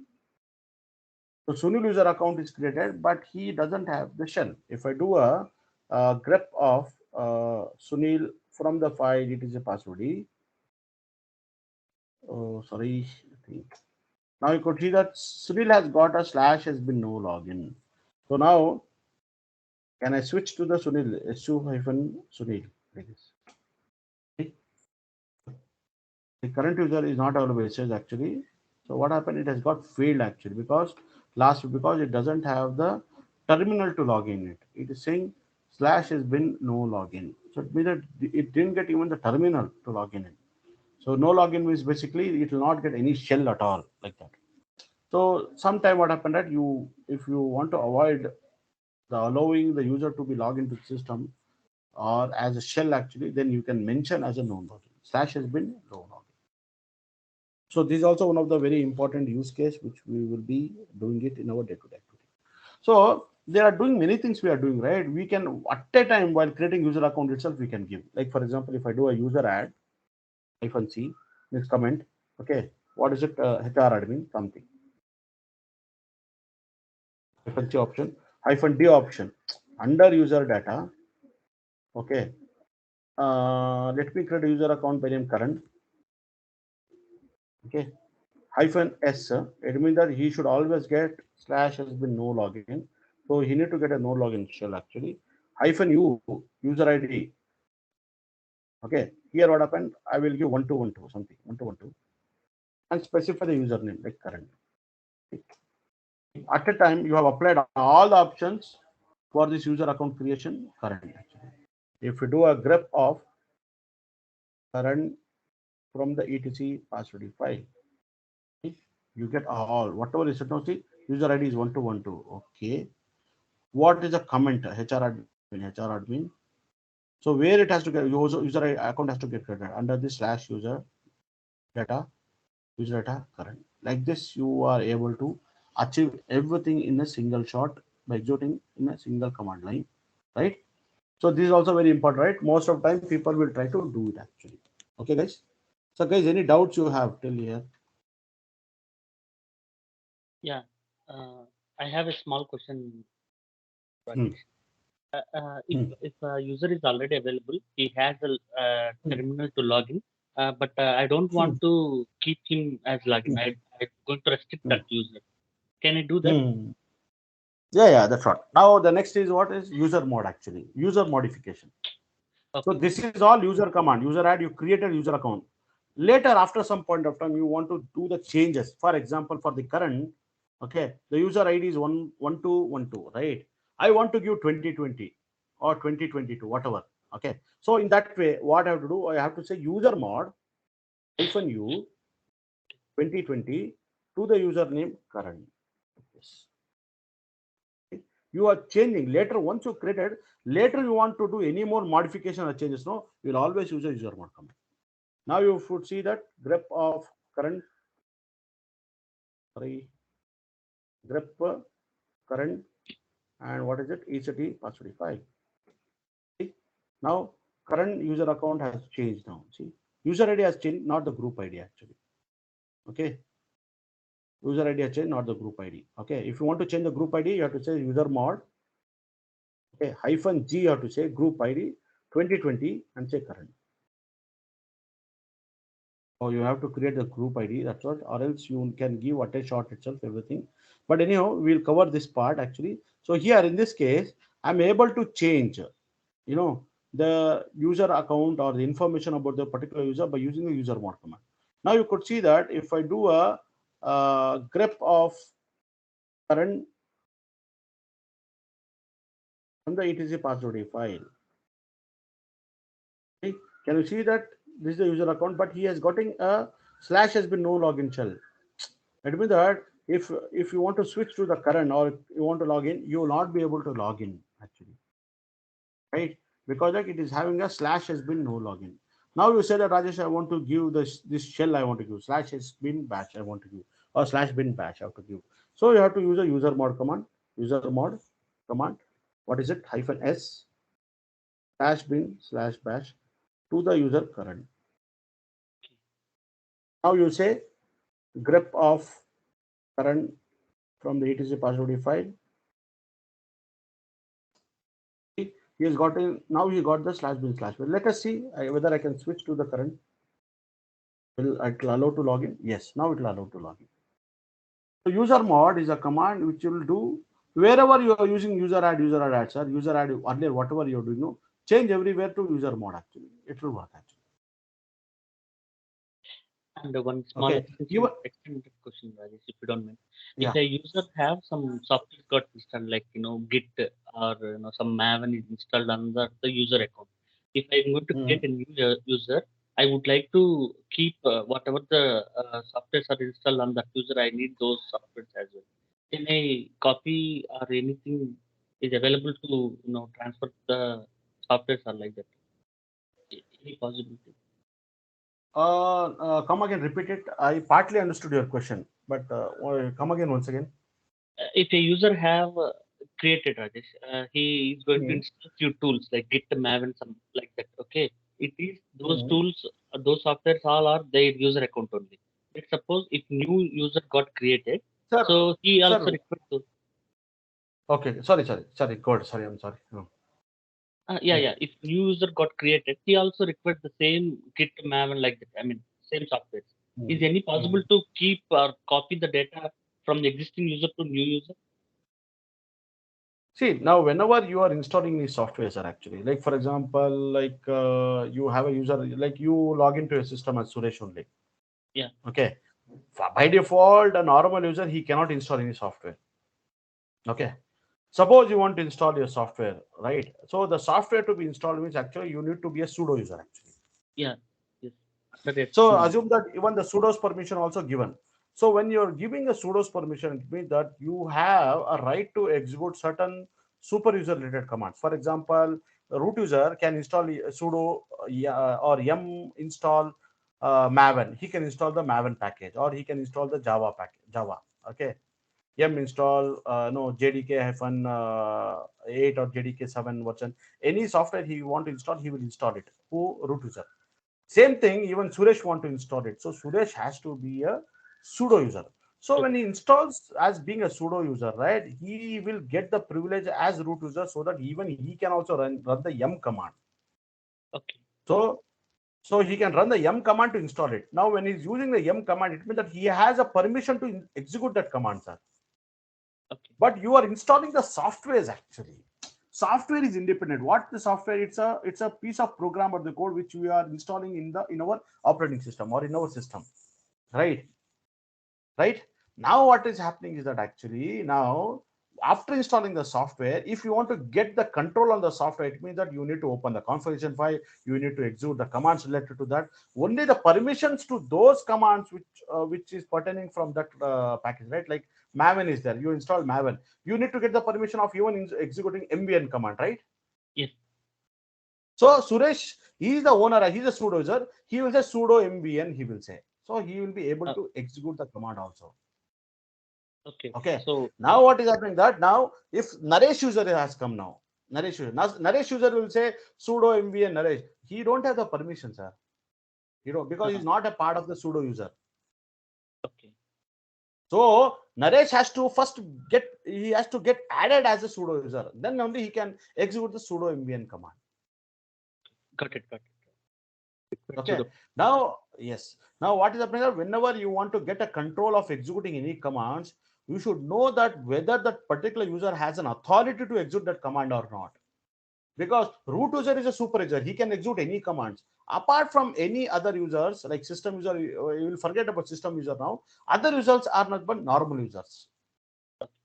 So Sunil user account is created, but he doesn't have the shell. If I do a grep of Sunil from the file, it is a password. Oh, sorry. I think. Now you could see that Sunil has got a slash has been no login. So now can I switch to the Sunil -Sunil like this? The current user is not available, it says actually. So what happened? It has got failed actually because it doesn't have the terminal to log in it. It is saying slash has been no login. So it means that it didn't get even the terminal to log in it. So no login means basically it will not get any shell at all like that. So sometime what happened that if you want to avoid the allowing the user to be logged into the system or as a shell actually, then you can mention as a no login. Slash has been no login. So this is also one of the very important use case which we will be doing it in our day-to-day activity. So they are doing many things we are doing, right? We can at a time while creating user account itself, we can give. Like for example, if I do a user add -C, next comment, okay, what is it? HR admin something. -C option, -D option under user data. Okay. Let me create a user account by name current. Okay. -S, it means that he should always get slash has been no login. So he need to get a no login shell actually. -U, user ID. Okay, here what happened? I will give 1212 something 1212 and specify the username like current. At a time you have applied all the options for this user account creation current actually. If you do a grep of current from the etc password file, you get all whatever is now see user ID is 1212. Okay. What is a comment? HR admin. So where it has to get user account has to get created under this slash data user data current. Like this, you are able to achieve everything in a single shot by executing in a single command line. right? So this is also very important, right? Most of the time people will try to do it actually. Okay, guys. So guys, any doubts you have till here? Yeah. Uh, I have a small question, Hmm. Rajesh. If Hmm. a user is already available, he has a Hmm. terminal to log in, but I don't Hmm. want to keep him as login. Hmm. I'm going to restrict Hmm. that user. Can I do that? Hmm. Yeah, yeah, that's right. Now the next is what is user mode actually, user modification. So Okay. this is all user command, user add, you created user account. Later, after some point of time, you want to do the changes. For example, for the current, okay, the user ID is 11212, right? I want to give 2020 or 2022, whatever. Okay. So in that way, what I have to do, I have to say user mod hyphen u 2020 to the username current. Yes. You are changing later once you created, later you want to do any more modification or changes, no, you'll always use a user mod command. Now you should see that grep of current, sorry, grep current, and what is it, ECT password file. See? Now current user account has changed now. See, user ID has changed, not the group ID actually. Okay, user ID has changed, not the group ID. Okay, if you want to change the group ID, you have to say user mod. Okay, hyphen G, you have to say group ID 2020 and say current. Or you have to create the group ID, that's what, or else you can give what a short itself, everything. But anyhow, we'll cover this part actually. So here in this case, I'm able to change, you know, the user account or the information about the particular user by using the user mod command. Now you could see that if I do a grep of current from the etc password file, okay, can you see that this is the user account, but he has gotten a slash has been no login shell. That means that if you want to switch to the current or you want to log in, you will not be able to log in actually, right? Because like it is having a slash has been no login. Now you say that Rajesh, I want to give this shell I want to give slash has been bash I want to give or slash bin bash I have to give. So you have to use a user mod command, user mod command. What is it? Hyphen s slash bin slash bash to the user current. Now you say grep of current from the etc password file. He has gotten, now he got the slash bin slash bin. Let us see whether I can switch to the current. Will it allow to login? Yes, now it will allow to login. So user mod is a command which will do wherever you are using user add sir, user add earlier whatever you are doing, no, change everywhere to user mod actually. It will work actually. And one small Okay. You extended question, Rajesh, if you don't mind. If yeah. a user have some software got installed, like Git or some Maven is installed on the user account. If I'm going to Mhm. create a new user, I would like to keep whatever the softwares are installed on that user. I need those softwares as well. Can I copy or anything is available to transfer the softwares or like that? Any possibility? Come again, repeat it. I partly understood your question, but come again once again. If a user have created Rajesh, he is going to Mhm. install few tools like Git, Maven, some like that. Okay, it is those Mhm. tools, those softwares all are their user account only. Let's suppose if new user got created, Sir, so he also sir. required to. Okay, sorry. Good, sorry. I'm sorry. No. Yeah, Mm. yeah. If new user got created, he also required the same Git, Maven like that. I mean, same softwares. Is Mm. any Mm. possible to keep or copy the data from the existing user to new user? See, now whenever you are installing these softwares are actually, like for example, like you have a user, like you log into a system as Suresh only. Yeah, Okay. By default, a normal user, he cannot install any software. Okay. Suppose you want to install your software, right? So the software to be installed means actually you need to be a sudo user actually. yeah, yes. Under So existing. assume that even the sudo's permission also given. So when you're giving a sudo's permission, it means that you have a right to execute certain super user related commands. For example, a root user can install a sudo yeah, or yum install Maven. He can install the Maven package or he can install the Java package. Java. Okay. yum install no JDK-8 or JDK-7 version. Any software he want to install, he will install it. Who? Root user. Same thing, even Suresh want to install it. So Suresh has to be a sudo user. So when Okay. he installs as being a sudo user, right, he will get the privilege as root user so that even he can also run the yum command. Okay. So so he can run the yum command to install it. Now when he's using the yum command, it means that he has a permission to execute that command, sir. Okay. But you are installing the softwares actually. Software is independent. What the software? It's a piece of program or the code which we are installing in our operating system or in our system, right? Right. Now what is happening is that actually now after installing the software, if you want to get the control on the software, it means that you need to open the configuration file, you need to execute the commands related to that. Only the permissions to those commands which is pertaining from that package, right? Like maven is there, you install maven, you need to get the permission of even executing mvn command, right? Yes. So Suresh, he is the owner, he's a sudo user, he will say sudo mvn, he will say, so he will be able Uh, to execute the command also. okay. Okay. So Now what is happening that now if Naresh user has come now, Naresh user will say sudo mv and Naresh. He don't have the permission, sir. You know, because uh, he's not a part of the sudo user. okay. So Naresh has to first he has to get added as a sudo user. Then only he can execute the sudo mvn command. Got it. Got it. Went to Okay. the Now, yes. Now, what is happening? Whenever you want to get a control of executing any commands, you should know that whether that particular user has an authority to execute that command or not. Because root user is a super user, he can execute any commands apart from any other users like system user. You will forget about system user now. Other users are not but normal users.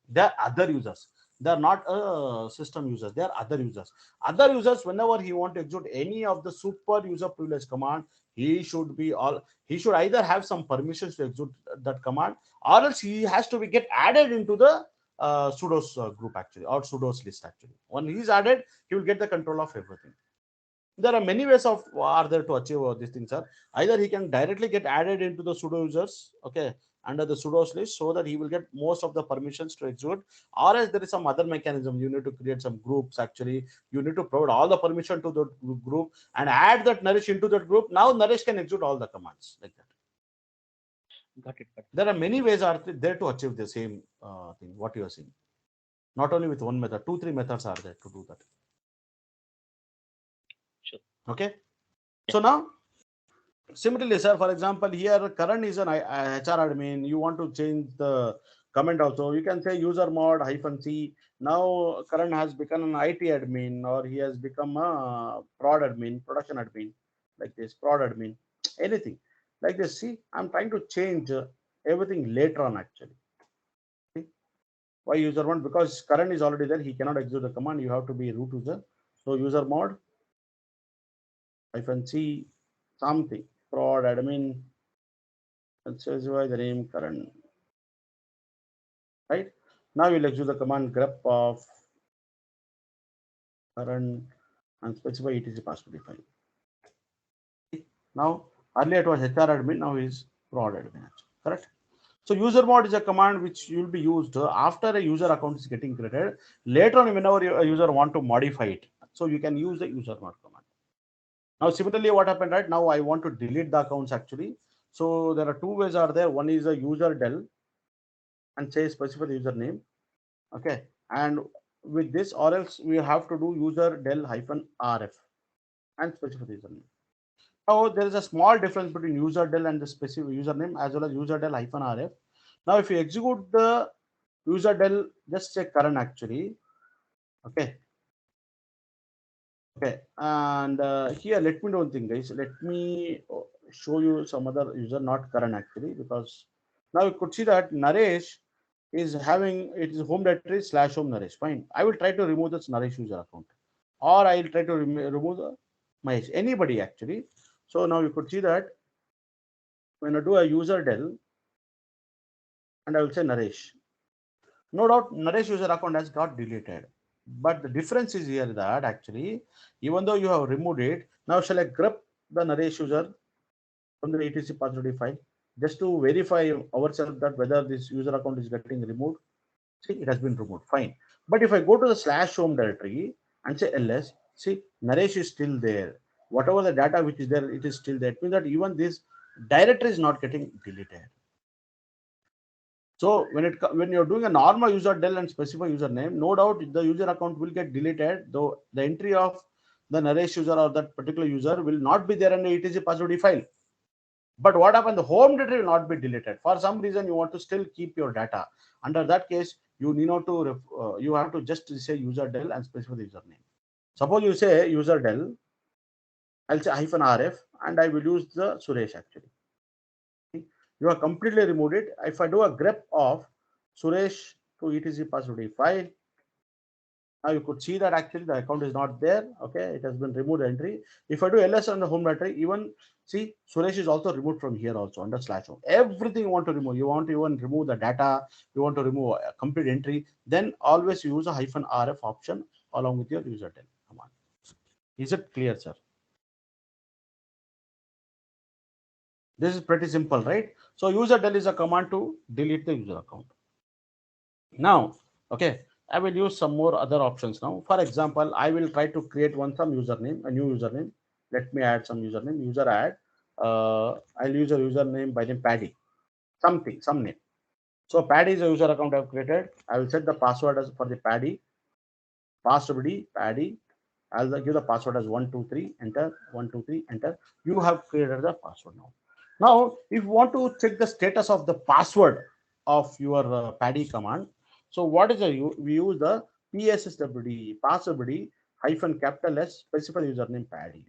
They are other users, they are not system users, they are other users. Other users, whenever he want to execute any of the super user privilege command, he should either have some permissions to execute that command, or else he has to be get added into the sudo's group actually, or sudo's list actually. When he is added, he will get the control of everything. There are many ways of are there to achieve these things, sir. Either he can directly get added into the sudo users, okay, under the sudo's list, so that he will get most of the permissions to execute, or else there is some other mechanism. You need to create some groups actually, you need to provide all the permission to the group and add that Naresh into that group. Now Naresh can execute all the commands like that. got it. Got it. There are many ways are there to achieve the same thing what you are seeing. Not only with one method, two three methods are there to do that. Sure. Okay. Yeah. So now similarly, sir, for example, here Karan is an HR admin. You want to change the comment also. You can say user mod hyphen C. Now Karan has become an IT admin, or he has become a prod admin, production admin, like this, prod admin, anything like this. See, I'm trying to change everything later on actually. See? Why user mod? Because Karan is already there. He cannot execute the command. You have to be root user. So user mod hyphen C something prod admin. And specify the name current, right? Now we'll execute the command grep of current and specify etc password define. Now earlier it was HR admin, now is prod admin, correct? So user mod is a command which will be used after a user account is getting created. Later on, whenever a user want to modify it, so you can use the user mod command. Now similarly, what happened right now? I want to delete the accounts actually. So there are two ways are there. One is a user del and say specify the username. Okay, and with this, or else we have to do user del hyphen rf and specify the username. Now there is a small difference between user del and the specific username as well as user del hyphen rf. Now if you execute the user del, just say current actually. Okay, okay, and here let me do one thing, guys. Let me show you some other user, not current actually, because now you could see that Naresh is having it is home directory slash home Naresh. Fine. I will try to remove this Naresh user account, or I will try to remove the Mahesh, anybody actually. So now you could see that when I do a user del and I will say Naresh, no doubt Naresh user account has got deleted. But the difference is here that actually, even though you have removed it, now shall I grep the Naresh user from the etc password file just to verify ourselves that whether this user account is getting removed. See, it has been removed. Fine. But if I go to the slash home directory and say ls, see, Naresh is still there. Whatever the data which is there, it is still there. It means that even this directory is not getting deleted. So when you're doing a normal user del and specify username, no doubt the user account will get deleted, though the entry of the Naresh user or that particular user will not be there in the etc password file. But what happened? The home directory will not be deleted. For some reason, you want to still keep your data. Under that case, you need not to. You have to just say user del and specify the username. Suppose you say user del, I'll say -rf, and I will use the Suresh actually. You have completely removed it. If I do a grep of Suresh to etc password file, now you could see that actually the account is not there. Okay, it has been removed entry. If I do ls on the home directory, even see Suresh is also removed from here also under slash home. Everything you want to remove. You want to even remove the data. You want to remove a complete entry. Then always use a -rf option along with your user del command. Is it clear, sir? This is pretty simple, right? So user del is a command to delete the user account. Now, okay, I will use some more other options now. For example, I will try to create some username, a new username. Let me add some username, user add. I'll use a username by name Paddy, some name. So Paddy is a user account I've created. I will set the password as for the Paddy, password Paddy. I'll give the password as 123, enter, 123, enter. You have created the password now. Now, if you want to check the status of the password of your Paddy command, so what is we use the PSSWD, password hyphen capital S, specify username Paddy.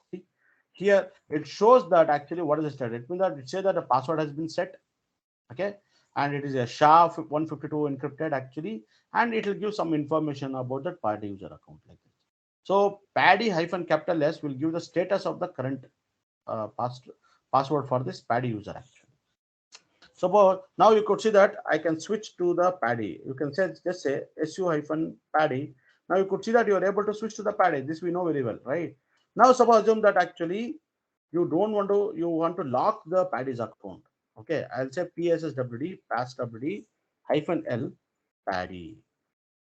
See, here it shows that actually what is the status. It means that it says that the password has been set, okay, and it is a SHA-152 encrypted actually, and it will give some information about that Paddy user account like this. So Paddy hyphen capital S will give the status of the current password for this Paddy user actually. Suppose now you could see that I can switch to the Paddy. You can say just say su hyphen Paddy. Now you could see that you are able to switch to the Paddy. This we know very well, right? Now suppose assume that actually you want to lock the Paddy's account. Okay, I'll say PSSWD passwd hyphen L Paddy.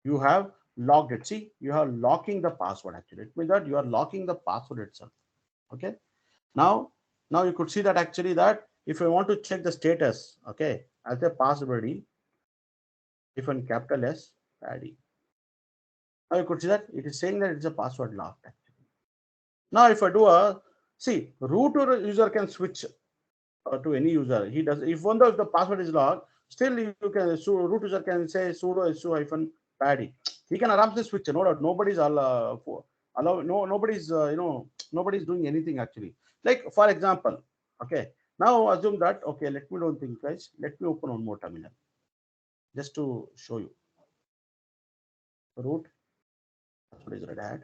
You have logged it. See, you have locking the password actually. It means that you are locking the password itself. Okay. Now, you could see that actually that if I want to check the status, okay, I'll say password if in capital S Paddy. Now you could see that it is saying that it's a password locked actually. Now if I do a see root user can switch to any user. He does if one of the password is locked, still you can root user can say sudo su hyphen Paddy. He can aram switch. No doubt, nobody's allow nobody's nobody's doing anything actually. Like for example, okay. Now assume that okay. Let me do one thing, guys. Let me open one more terminal just to show you root. That's what is Red Hat.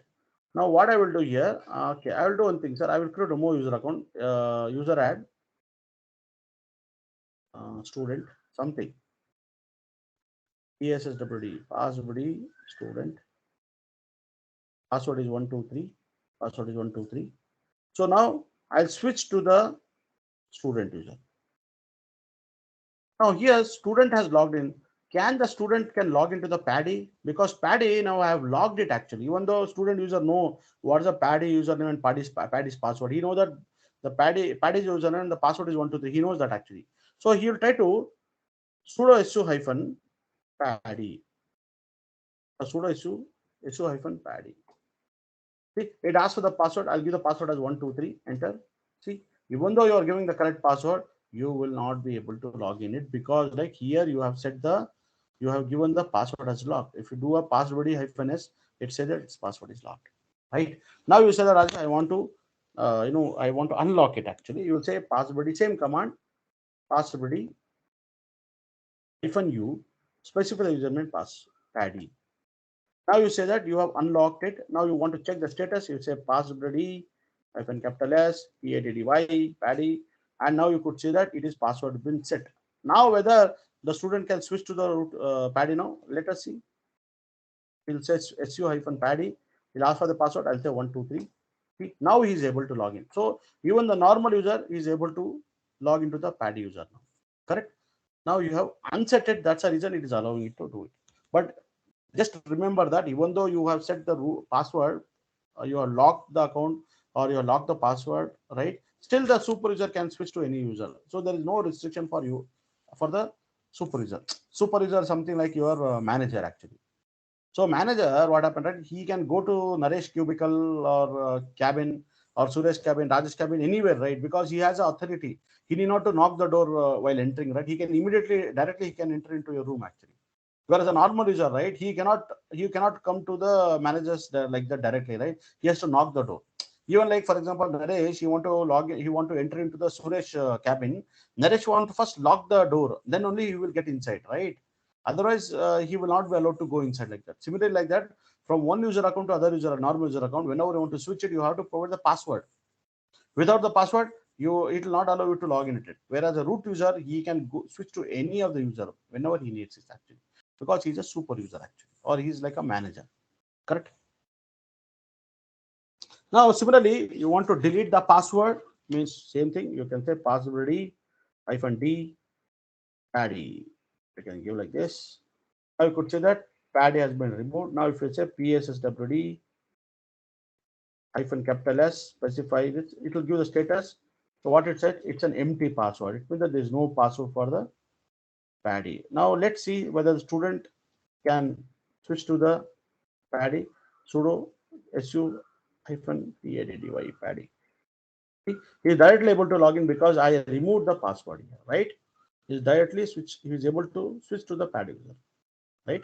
Now what I will do here, okay, I will do one thing, sir. I will create a more user account, user add student something. PSSWD, password student, password is 123, password is 123. So now I'll switch to the student user. Now here student has logged in. Can the student can log into the Paddy? Because Paddy now I have logged it actually. Even though student user know what is the Paddy username and Paddy's password, he knows that the Paddy's username and the password is 123. He knows that actually. So he will try to sudo su hyphen Paddy. Sudo su hyphen Paddy. See, it asks for the password. I'll give the password as 123. Enter. See, even though you are giving the correct password, you will not be able to log in it because like here you have set you have given the password as locked. If you do a password hyphen s, it says that its password is locked. Right now, you say that I want to, I want to unlock it. Actually, you will say password same command password hyphen u specify the username pass Paddy. Now you say that you have unlocked it. Now you want to check the status. You say password hyphen capital S PADDY Paddy, and now you could see that it is password been set. Now whether the student can switch to the root Paddy now. Let us see. He'll say su hyphen Paddy. He'll ask for the password. I'll say 123. Now he is able to log in. So even the normal user is able to log into the Paddy user now. Correct. Now you have unset it. That's the reason it is allowing it to do it. But just remember that even though you have set the password, you have locked the account or you have locked the password, right? Still the super user can switch to any user. So there is no restriction for you for the super user. Super user is something like your manager actually. So manager, what happened, right? He can go to Naresh cubicle or cabin or Suresh cabin, Rajesh cabin, anywhere, right? Because he has authority. He need not to knock the door while entering, right? He can immediately, directly, he can enter into your room actually. Whereas a normal user, right? He cannot come to the managers like that directly, right? He has to knock the door. Even like for example, Naresh, he want to log in, he want to enter into the Suresh cabin. Naresh want to first lock the door, then only he will get inside, right? Otherwise, he will not be allowed to go inside like that. Similarly, like that, from one user account to other user, a normal user account, whenever you want to switch it, you have to provide the password. Without the password, it will not allow you to log in it. Whereas a root user, he can switch to any of the user whenever he needs it actually, because he's a super user actually, or he's like a manager. Correct. Now, similarly, you want to delete the password, means same thing. You can say password hyphen d paddy. You can give like this. Now you could say that paddy has been removed. Now, if you say psswd hyphen capital S, specify it, it will give the status. So what it said, it's an empty password. It means that there is no password for the paddy. Now let's see whether the student can switch to the paddy. Sudo su hyphen paddy paddy. He is directly able to log in because I removed the password here, right? He is directly switch. He is able to switch to the paddy user, right?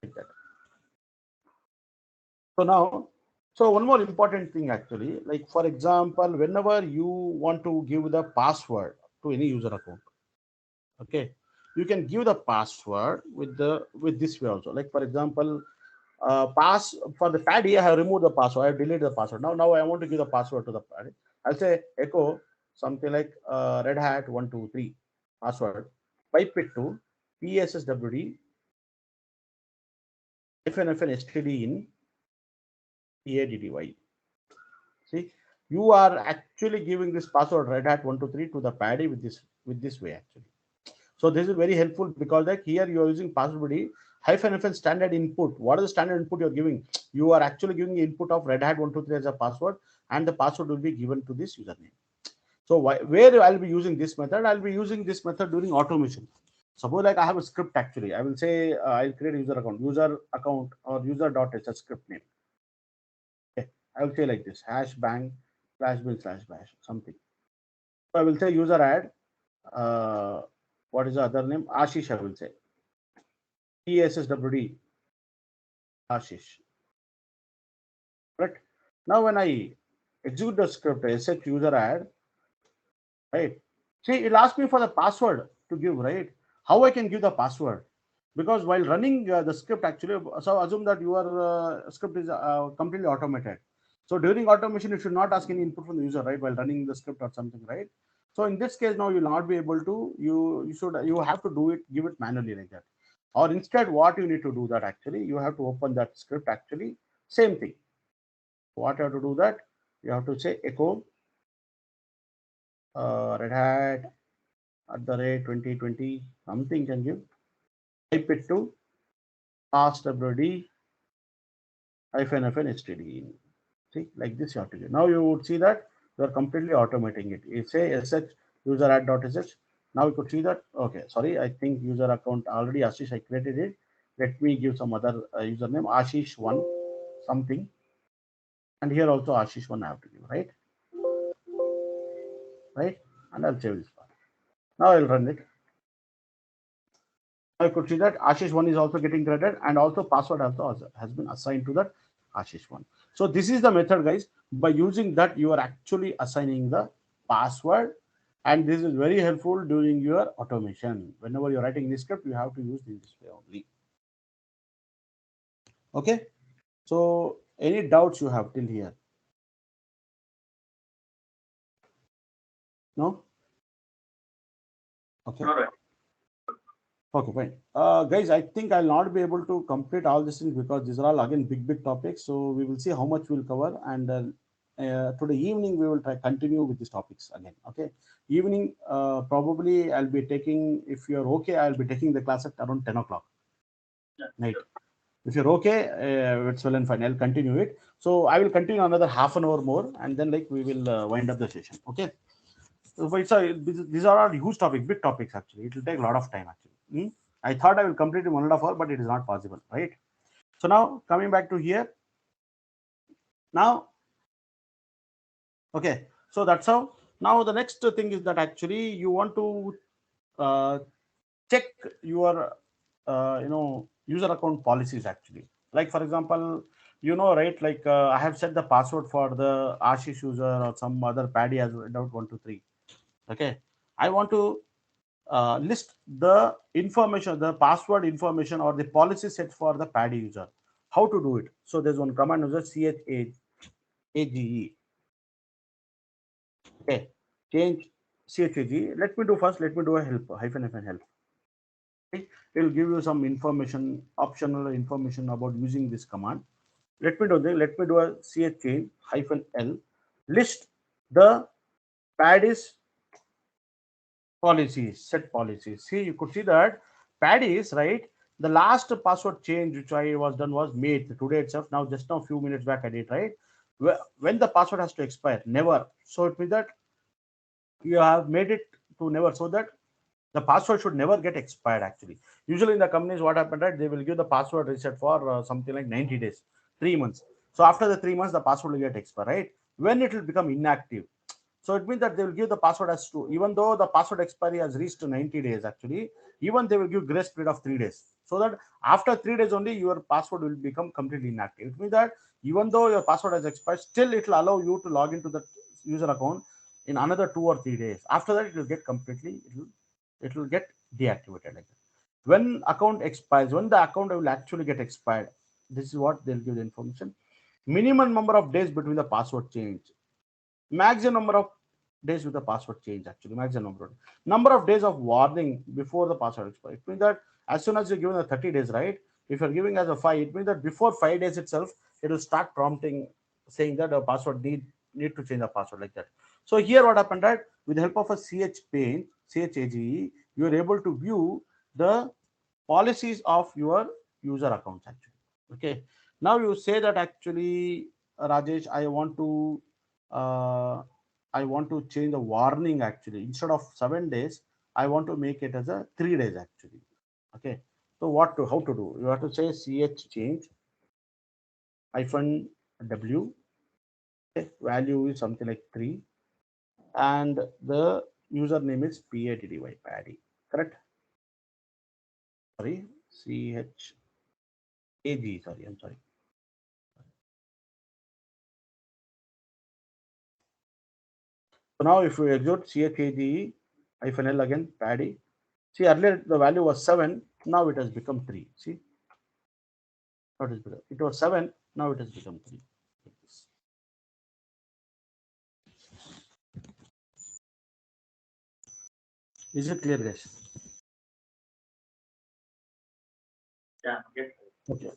Like that. So now, so one more important thing actually, like for example, whenever you want to give the password to any user account, okay, you can give the password with this way also. Like for example, pass for the paddy, I have removed the password, I have deleted the password. Now I want to give the password to the paddy. I'll say echo something like red hat 123 password, pipe it to psswd hyphen std in paddy. See, you are actually giving this password red hat 123 to the paddy with this way actually. So this is very helpful because like here you are using password hyphen standard input. What is the standard input you are giving? You are actually giving the input of red hat 123 as a password, and the password will be given to this username. So where I'll be using this method? I'll be using this method during automation. Suppose like I have a script actually. I will say I'll create a user account or user.sh script name. Okay. I will say like this hash bang slash bill slash bash something. So I will say user add. Uh, what is the other name? Ashish. I will say PSSWD Ashish. Right. Now when I execute the script, sh user add, right? See, it'll ask me for the password to give, right? How I can give the password? Because while running the script, actually, so assume that your script is completely automated. So during automation, you should not ask any input from the user, right? While running the script or something, right? So in this case, now you'll not be able to. You have to do it, give it manually like that. Or instead, what you need to do that actually, you have to open that script actually. Same thing. What you have to do that? You have to say echo red hat at the rate 2020 something can give. Type it to passwd hyphen std. See, like this you have to do. Now you would see that you are completely automating it. You say sh user add dot sh. Now you could see that. Okay, sorry, I think user account already Ashish I created it. Let me give some other username Ashish one something, and here also Ashish one I have to give, right, and I'll save this part. Now I'll run it. I could see that Ashish one is also getting credited, and also password also has been assigned to that Ashish one. So this is the method, guys. By using that, you are actually assigning the password, and this is very helpful during your automation. Whenever you're writing this script, you have to use this way only. Okay. So any doubts you have till here? No. Okay. All right. Okay, fine. Guys, I think I'll not be able to complete all these things because these are all again big topics. So we will see how much we'll cover, and today evening we will try continue with these topics again. Okay, evening, probably I'll be taking, if you're okay, I'll be taking the class at around 10 o'clock night. If you're okay, it's well and fine. I'll continue it. So I will continue another half an hour more, and then like we will wind up the session. Okay. So it's these are all huge topics, big topics actually. It will take a lot of time actually. I thought I will complete in 1.5 hours, but it is not possible, right? So now coming back to here. Now, okay. So that's how. Now the next thing is that actually you want to uh, check your user account policies actually. Like for example, right, like I have set the password for the Ashish user or some other paddy as doubt 123. Okay, I want to list the information, the password information or the policy set for the paddy user. How to do it? So there's one command user chage. Okay, change chage. Let me do first. Let me do a help -help. It will give you some information, optional information about using this command. Let me do a change -l, list the paddies policies, set policies. See, you could see that paddies, right? The last password change which I was done was made today itself. Now, just now, a few minutes back, I did, right? When the password has to expire, never. So it means that you have made it to never, so that the password should never get expired actually. Usually in the companies, what happened, right, they will give the password reset for something like 90 days, 3 months. So after the 3 months the password will get expired, right? When it will become inactive, so it means that they will give the password as to, even though the password expiry has reached 90 days actually, even they will give grace period of 3 days, so that after 3 days only your password will become completely inactive. It means that even though your password has expired, still it will allow you to log into the user account in another 2 or 3 days. After that, it will get completely, it will get deactivated like that. When account expires, when the account will actually get expired, this is what they'll give the information. Minimum number of days between the password change, maximum number of days with the password change actually, maximum number of days of warning before the password expires. It means that as soon as you're given the 30 days, right? If you're giving as a 5, it means that before 5 days itself, it will start prompting saying that the password need to change the password like that. So here what happened, right? With the help of a pane, chage, you are able to view the policies of your user accounts actually. Okay. Now you say that actually, Rajesh, uh, I want to change the warning actually. Instead of 7 days, I want to make it as a 3 days actually. Okay. So how to do? You have to say ch change -w. Okay. Value is something like 3, and the username is paddy. Correct? Sorry, chag. Sorry, I'm sorry. So now if we execute chage -l again, paddy. See, earlier the value was 7, now it has become 3. See, what is better? It was 7, now it has become 3. Is it clear, guys? Yeah. Yes. Okay.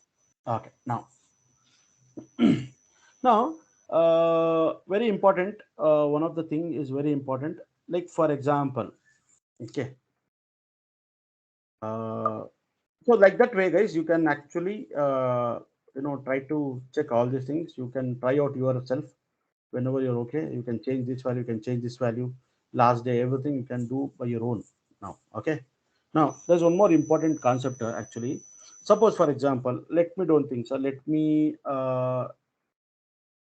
Okay. Now, very important. One of the thing is very important. Like for example, okay. Uh, so like that way, guys, you can actually try to check all these things. You can try out yourself whenever you're okay. You can change this value, you can change this value, last day, everything you can do by your own now. Okay. Now there's one more important concept actually. Suppose for example, let me do one thing. So let me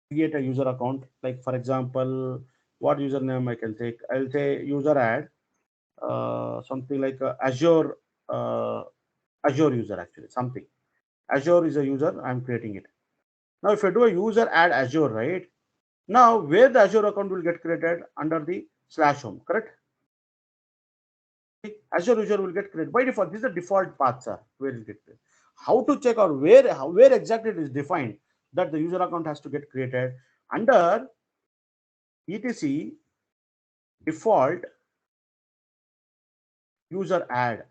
create a user account. Like for example, what username I can take? I'll say user add something like uh, Azure user actually, something. Azure is a user, I'm creating it. Now if I do a user add Azure, right? Now where the Azure account will get created? Under the /home, correct? Azure user will get created by default. This is the default path, sir. Where it get created. How to check, or where exactly it is defined that the user account has to get created? Under etc default user add,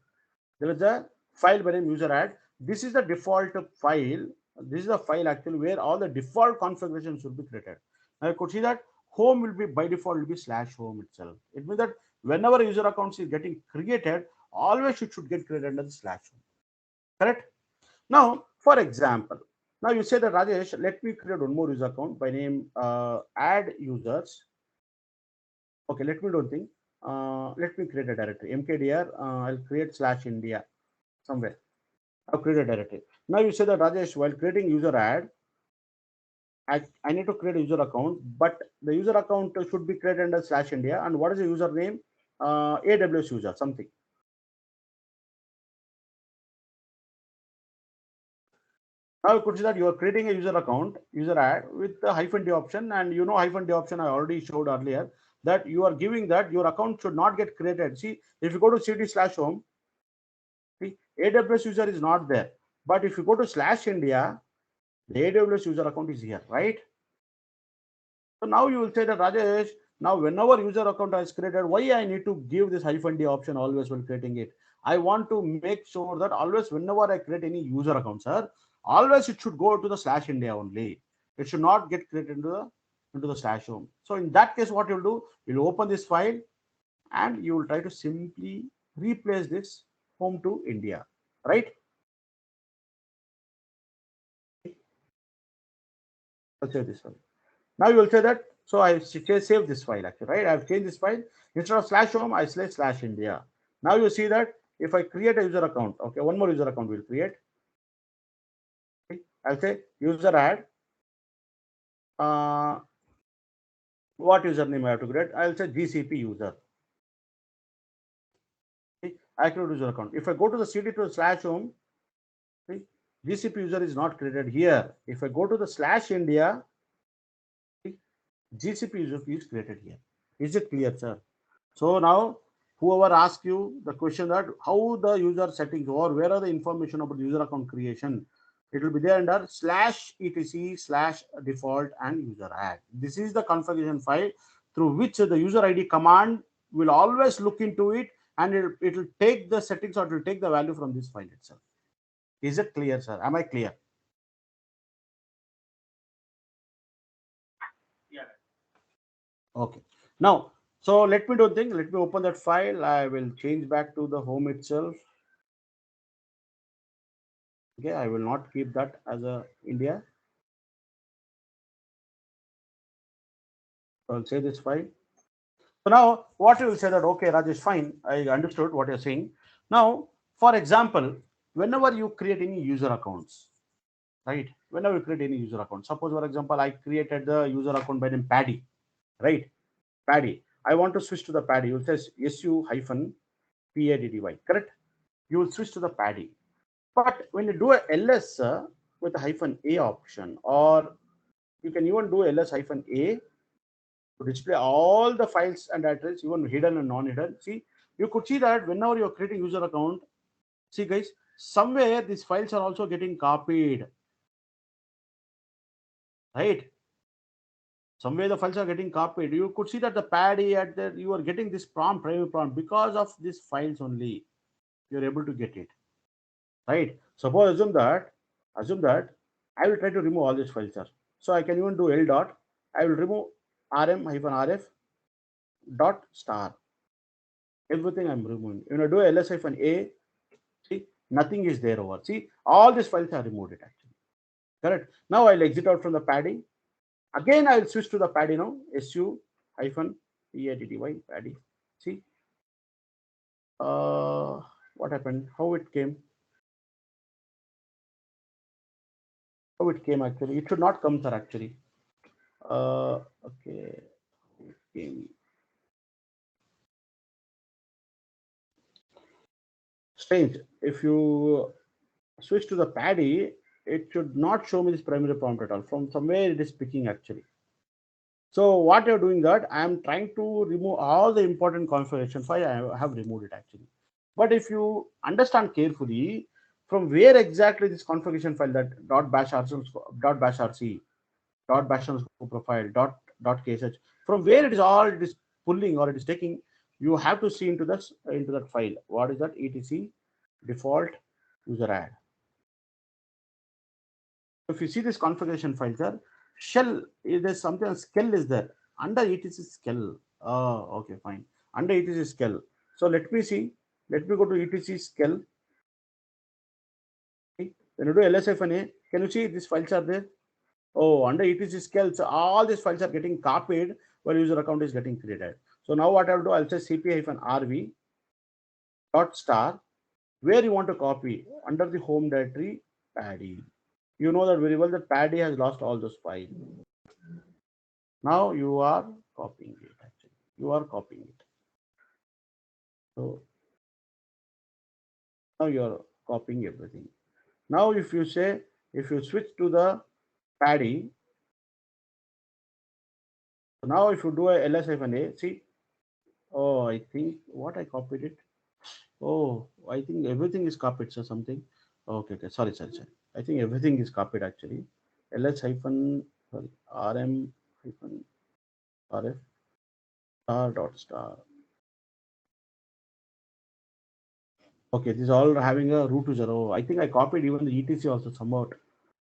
there is a file by name user add. This is the default file. This is the file actually where all the default configurations should be created. Now you could see that home will be by default will be slash home itself. It means that whenever a user account is getting created, always it should get created under the slash home. Correct? Now, for example, now you say that Rajesh, let me create one more user account by name add users. Okay, let me do one thing. Let me create a directory mkdir. I'll create slash India somewhere. I've created a directory. Now you say that Rajesh, while creating user add, I need to create a user account, but the user account should be created under slash India. And what is the username? AWS user, something. Now you could see that you are creating a user account, user add with the -d option, and you know -d option I already showed earlier that you are giving that your account should not get created. See, if you go to cd/home, see, AWS user is not there. But if you go to slash India, the AWS user account is here, right? So now you will say that Rajesh, now whenever user account is created, why I need to give this -d option always when creating it? I want to make sure that always whenever I create any user account, sir, always it should go to the slash India only. It should not get created into the slash home. So in that case, what you'll do, you'll open this file and you will try to simply replace this home to India, right? I'll save this one. Now you will say that, so I save this file actually, right? I've changed this file. Instead of slash home, I select slash India. Now you see that if I create a user account, okay, one more user account will create. Okay, I'll say user add. Uh, what username I have to create? I'll say GCP user. Okay, I create user account. If I go to the cd to slash home, okay, GCP user is not created here. If I go to the slash India, okay, GCP user is created here. Is it clear, sir? So now, whoever asks you the question that how the user settings or where are the information about the user account creation, it will be there under slash etc slash default and user add. This is the configuration file through which the user ID command will always look into it, and it will take the settings or it will take the value from this file itself. Is it clear, sir? Am I clear? Yeah. Okay. Now, so let me do a thing. Let me open that file. I will change back to the home itself. Okay, I will not keep that as a India. So I'll say this file. So now what you will say that, okay, Rajesh, fine, I understood what you're saying. Now, for example, whenever you create any user accounts, right? Whenever you create any user account, suppose for example, I created the user account by name Paddy, right? Paddy. I want to switch to the Paddy. You say su-paddy, correct? You will switch to the Paddy. But when you do a ls with a -a option, or you can even do ls-a to display all the files and directories, even hidden and non-hidden. See, you could see that whenever you're creating user account, see guys, somewhere these files are also getting copied, right? Somewhere the files are getting copied. You could see that the paddy at the you are getting this prompt, primary prompt, because of these files only. You're able to get it, right? Suppose assume that I will try to remove all these files, sir. So I can even do l dot. I will remove rm-rf dot star. Everything I'm removing. When I do ls-a, see, nothing is there over. See, all these files are removed it actually. Correct. Now I'll exit out from the padding. Again, I'll switch to the paddy now. su-paddy paddy. See, what happened? How it came? How it came actually? It should not come, sir. Actually, okay. It came strange. If you switch to the paddy, it should not show me this primary prompt at all. From somewhere it is picking actually. So what you're doing that I am trying to remove all the important configuration file. I have removed it actually. But if you understand carefully, from where exactly this configuration file that .bash rc .bash profile .ksh, from where it is pulling or it is taking, you have to see into that file. What is that? etc default user add. If you see this configuration file, sir, shell, there's something skell is there. Under etc skell. Oh, okay, fine. Under etc skell. So let me see. Let me go to etc skell. When you do ls-a, can you see these files are there? Oh, under etc skills, all these files are getting copied while user account is getting created. So now what I'll do, I'll say cp-rv dot star, where you want to copy under the home directory paddy. You know that very well that paddy has lost all those files. Now you are copying it actually. You are copying it. So now you are copying everything. Now if you say, if you switch to the paddy, now if you do a ls-a, see, oh, I think what I copied it. Oh, I think everything is copied, so something. Okay, okay. Sorry. I think everything is copied actually. ls hyphen sorry rm hyphen rf star dot star. Okay, this is all having a root user. Oh, I think I copied even the etc also somewhat.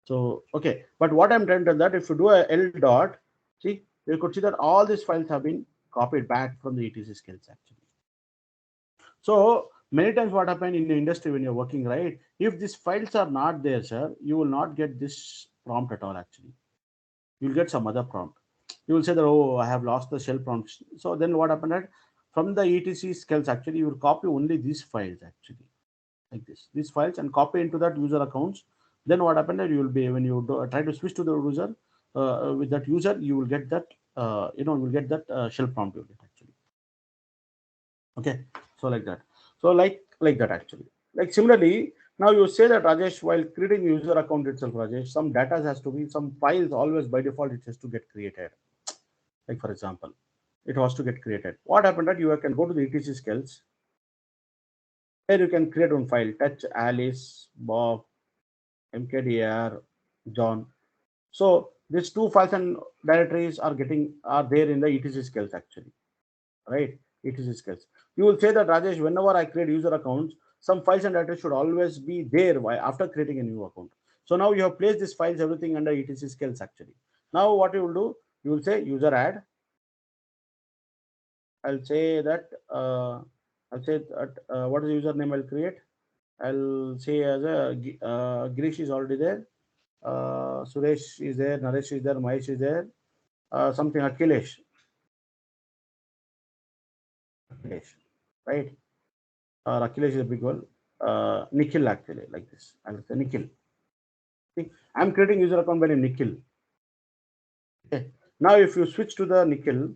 So okay, but what I'm trying to tell that if you do a l dot, see, you could see that all these files have been copied back from the etc skills actually. So many times what happen in the industry when you're working, right? If these files are not there, sir, you will not get this prompt at all actually. You'll get some other prompt. You will say that, oh, I have lost the shell prompt. So then what happened that from the etc skills actually, you will copy only these files actually, like this, these files and copy into that user accounts. Then what happened that you will be, when you try to switch to the user, with that user, you will get that, you will get that shell prompt you will get actually. Okay, so like that. So like that actually. Like similarly, now you say that Rajesh, while creating user account itself, Rajesh, some data has to be, some files always by default it has to get created. Like for example, it was to get created. What happened that you can go to the etc skills, where you can create one file, touch Alice, Bob, mkdir, John. So these two files and directories are there in the etc skills actually, right? etc skills. You will say that Rajesh, whenever I create user accounts, some files and data should always be there after creating a new account. So now you have placed these files, everything under etc skills actually. Now what you will do, you will say user add. I'll say that what is the username I'll create. I'll say as a Girish is already there. Suresh is there. Naresh is there. Mahesh is there. Something Akhilesh, right? Akhilesh is a big one. Nikhil actually, like this. I'll say Nikhil. See, I'm creating user account by name Nikhil. Okay. Now if you switch to the Nikhil,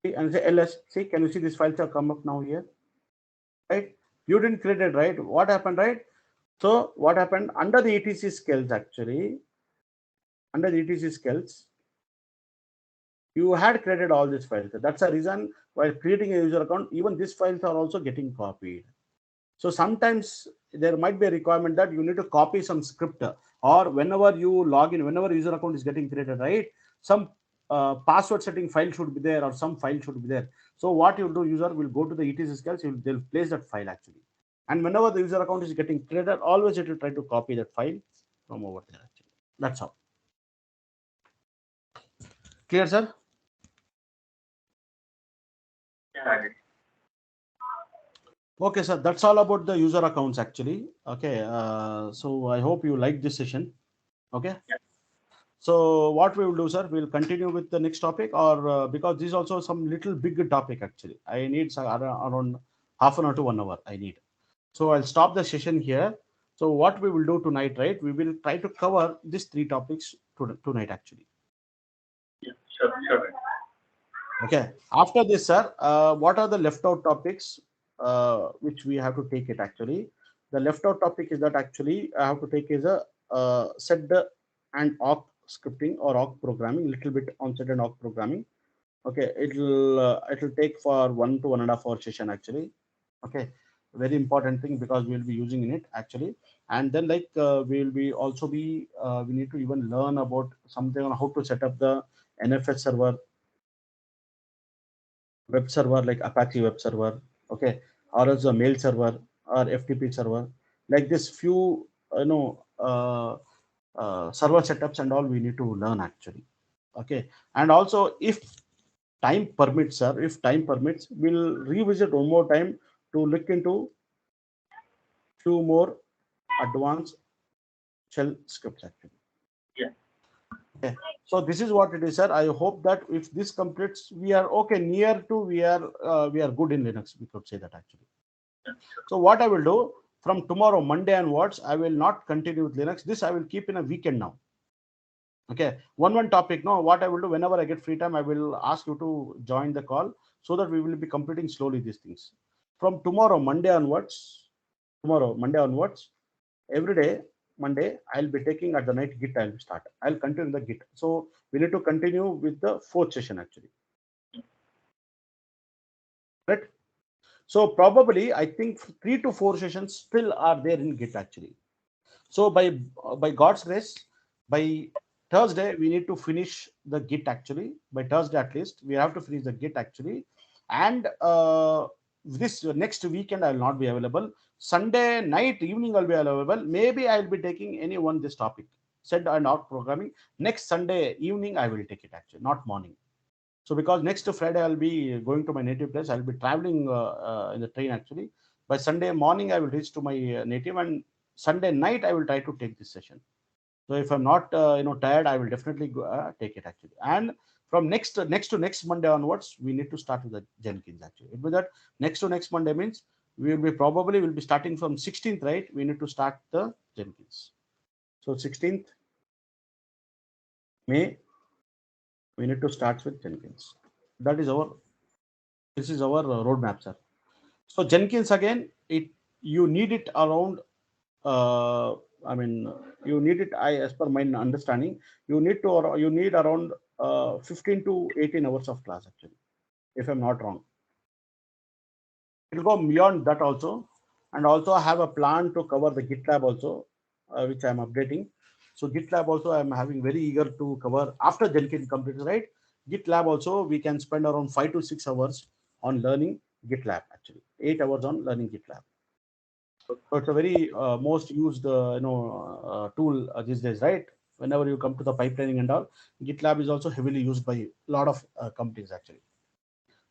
see, and say ls, see, can you see these files have come up now here? Right? You didn't create it, right? What happened, right? So what happened under the etc skills actually, under the etc skills, you had created all these files. That's the reason while creating a user account, even these files are also getting copied. So sometimes there might be a requirement that you need to copy some script, or whenever you log in, whenever user account is getting created, right? Some password setting file should be there, or some file should be there. So what you do, user will go to the etc skills, they'll place that file actually. And whenever the user account is getting created, always it will try to copy that file from over there actually. That's how. Clear, sir? Yeah. Okay, sir. That's all about the user accounts actually. Okay. So I hope you like this session. Okay. Yeah. So what we will do, sir, we'll continue with the next topic, or because this is also some little big topic actually. I need around half an hour to 1 hour. I need. So I'll stop the session here. So what we will do tonight, right? We will try to cover these three topics tonight actually. Yeah. Sure. Okay. After this, sir, what are the left out topics which we have to take it actually? The left out topic is that actually I have to take is a set and awk scripting or awk programming, little bit on set and awk programming. Okay, it'll take for 1 to 1.5 hour session actually. Okay, very important thing because we'll be using in it actually. And then like we'll be also be we need to even learn about something on how to set up the NFS server, web server like Apache web server, okay, or else a mail server or FTP server. Like this few you know, server setups and all we need to learn actually. Okay, and also if time permits, sir, if time permits, we'll revisit one more time to look into few more advanced shell scripts actually. Yeah. Okay, so this is what it is, sir. I hope that if this completes, we are okay, near to we are good in Linux. We could say that actually. So what I will do from tomorrow, Monday onwards, I will not continue with Linux. This I will keep in a weekend now. Okay, one topic. No, what I will do whenever I get free time, I will ask you to join the call so that we will be completing slowly these things. From tomorrow, Monday onwards, every day, Monday, I'll be taking at the night Git. I'll start. I'll continue the Git. So we need to continue with the fourth session actually. Right. So probably I think 3 to 4 sessions still are there in Git actually. So by God's grace, by Thursday we need to finish the Git actually. By Thursday at least we have to finish the Git actually, and this next weekend I will not be available. Sunday night evening I'll be available. Maybe I'll be taking any one this topic, said and out programming. Next Sunday evening I will take it actually, not morning. So because next Friday I'll be going to my native place, I'll be traveling in the train actually. By Sunday morning I will reach to my native, and Sunday night I will try to take this session. So if I'm not tired, I will definitely go, take it actually. And from next Monday onwards, we need to start with the Jenkins actually. It means that next Monday means we will be starting from 16th, right? We need to start the Jenkins. So 16th May we need to start with Jenkins. That is our This is our roadmap, sir. So Jenkins again, it you need it around. Uh, I mean, you need it. As per my understanding, you need around 15 to 18 hours of class actually, if I'm not wrong. It will go beyond that also, and also I have a plan to cover the GitLab also, which I'm updating. So GitLab also I'm having very eager to cover after Jenkins completes, right? GitLab also we can spend around 5 to 6 hours on learning GitLab actually, 8 hours on learning GitLab. So it's a very most used tool these days, right? Whenever you come to the pipelining and all, GitLab is also heavily used by a lot of companies actually.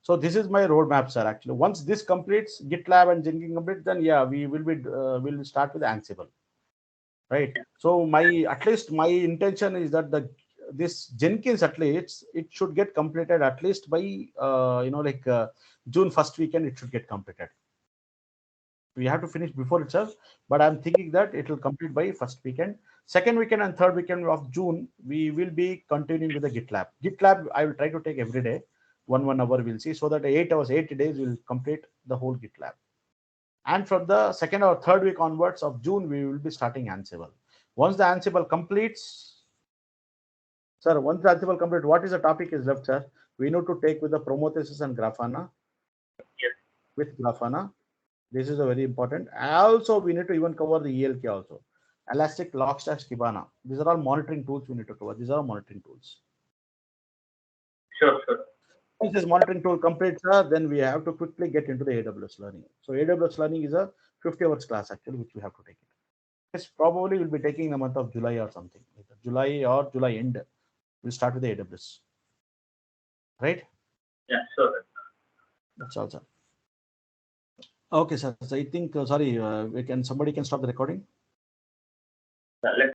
So this is my roadmap, sir. Actually, once this completes, GitLab and Jenkins complete, then yeah, we will start with Ansible, right? So at least my intention is that the this Jenkins at least it should get completed at least by June first weekend. It should get completed. We have to finish before itself, but I'm thinking that it will complete by first weekend. Second weekend and third weekend of June, we will be continuing with the GitLab. I will try to take every day, 1 hour we'll see, so that 8 hours, 80 days will complete the whole GitLab. And from the second or third week onwards of June, we will be starting Ansible. Once the Ansible completes, sir, once the Ansible complete, what is the topic is left, sir? We need to take with the Prometheus and Grafana. Yes. With Grafana, this is a very important. Also, we need to even cover the ELK also. Elastic, Logstash, Kibana. These are all monitoring tools we need to cover. These are all monitoring tools. Sure, sure. Once this monitoring tool completes, then we have to quickly get into the AWS learning. So AWS learning is a 50 hours class actually, which we have to take it. This probably will be taking the month of July or something. Either July or July end. We'll start with the AWS. Right? Yeah, sure. That's all, sir. Okay, sir. So I think, sorry, somebody can stop the recording. Let's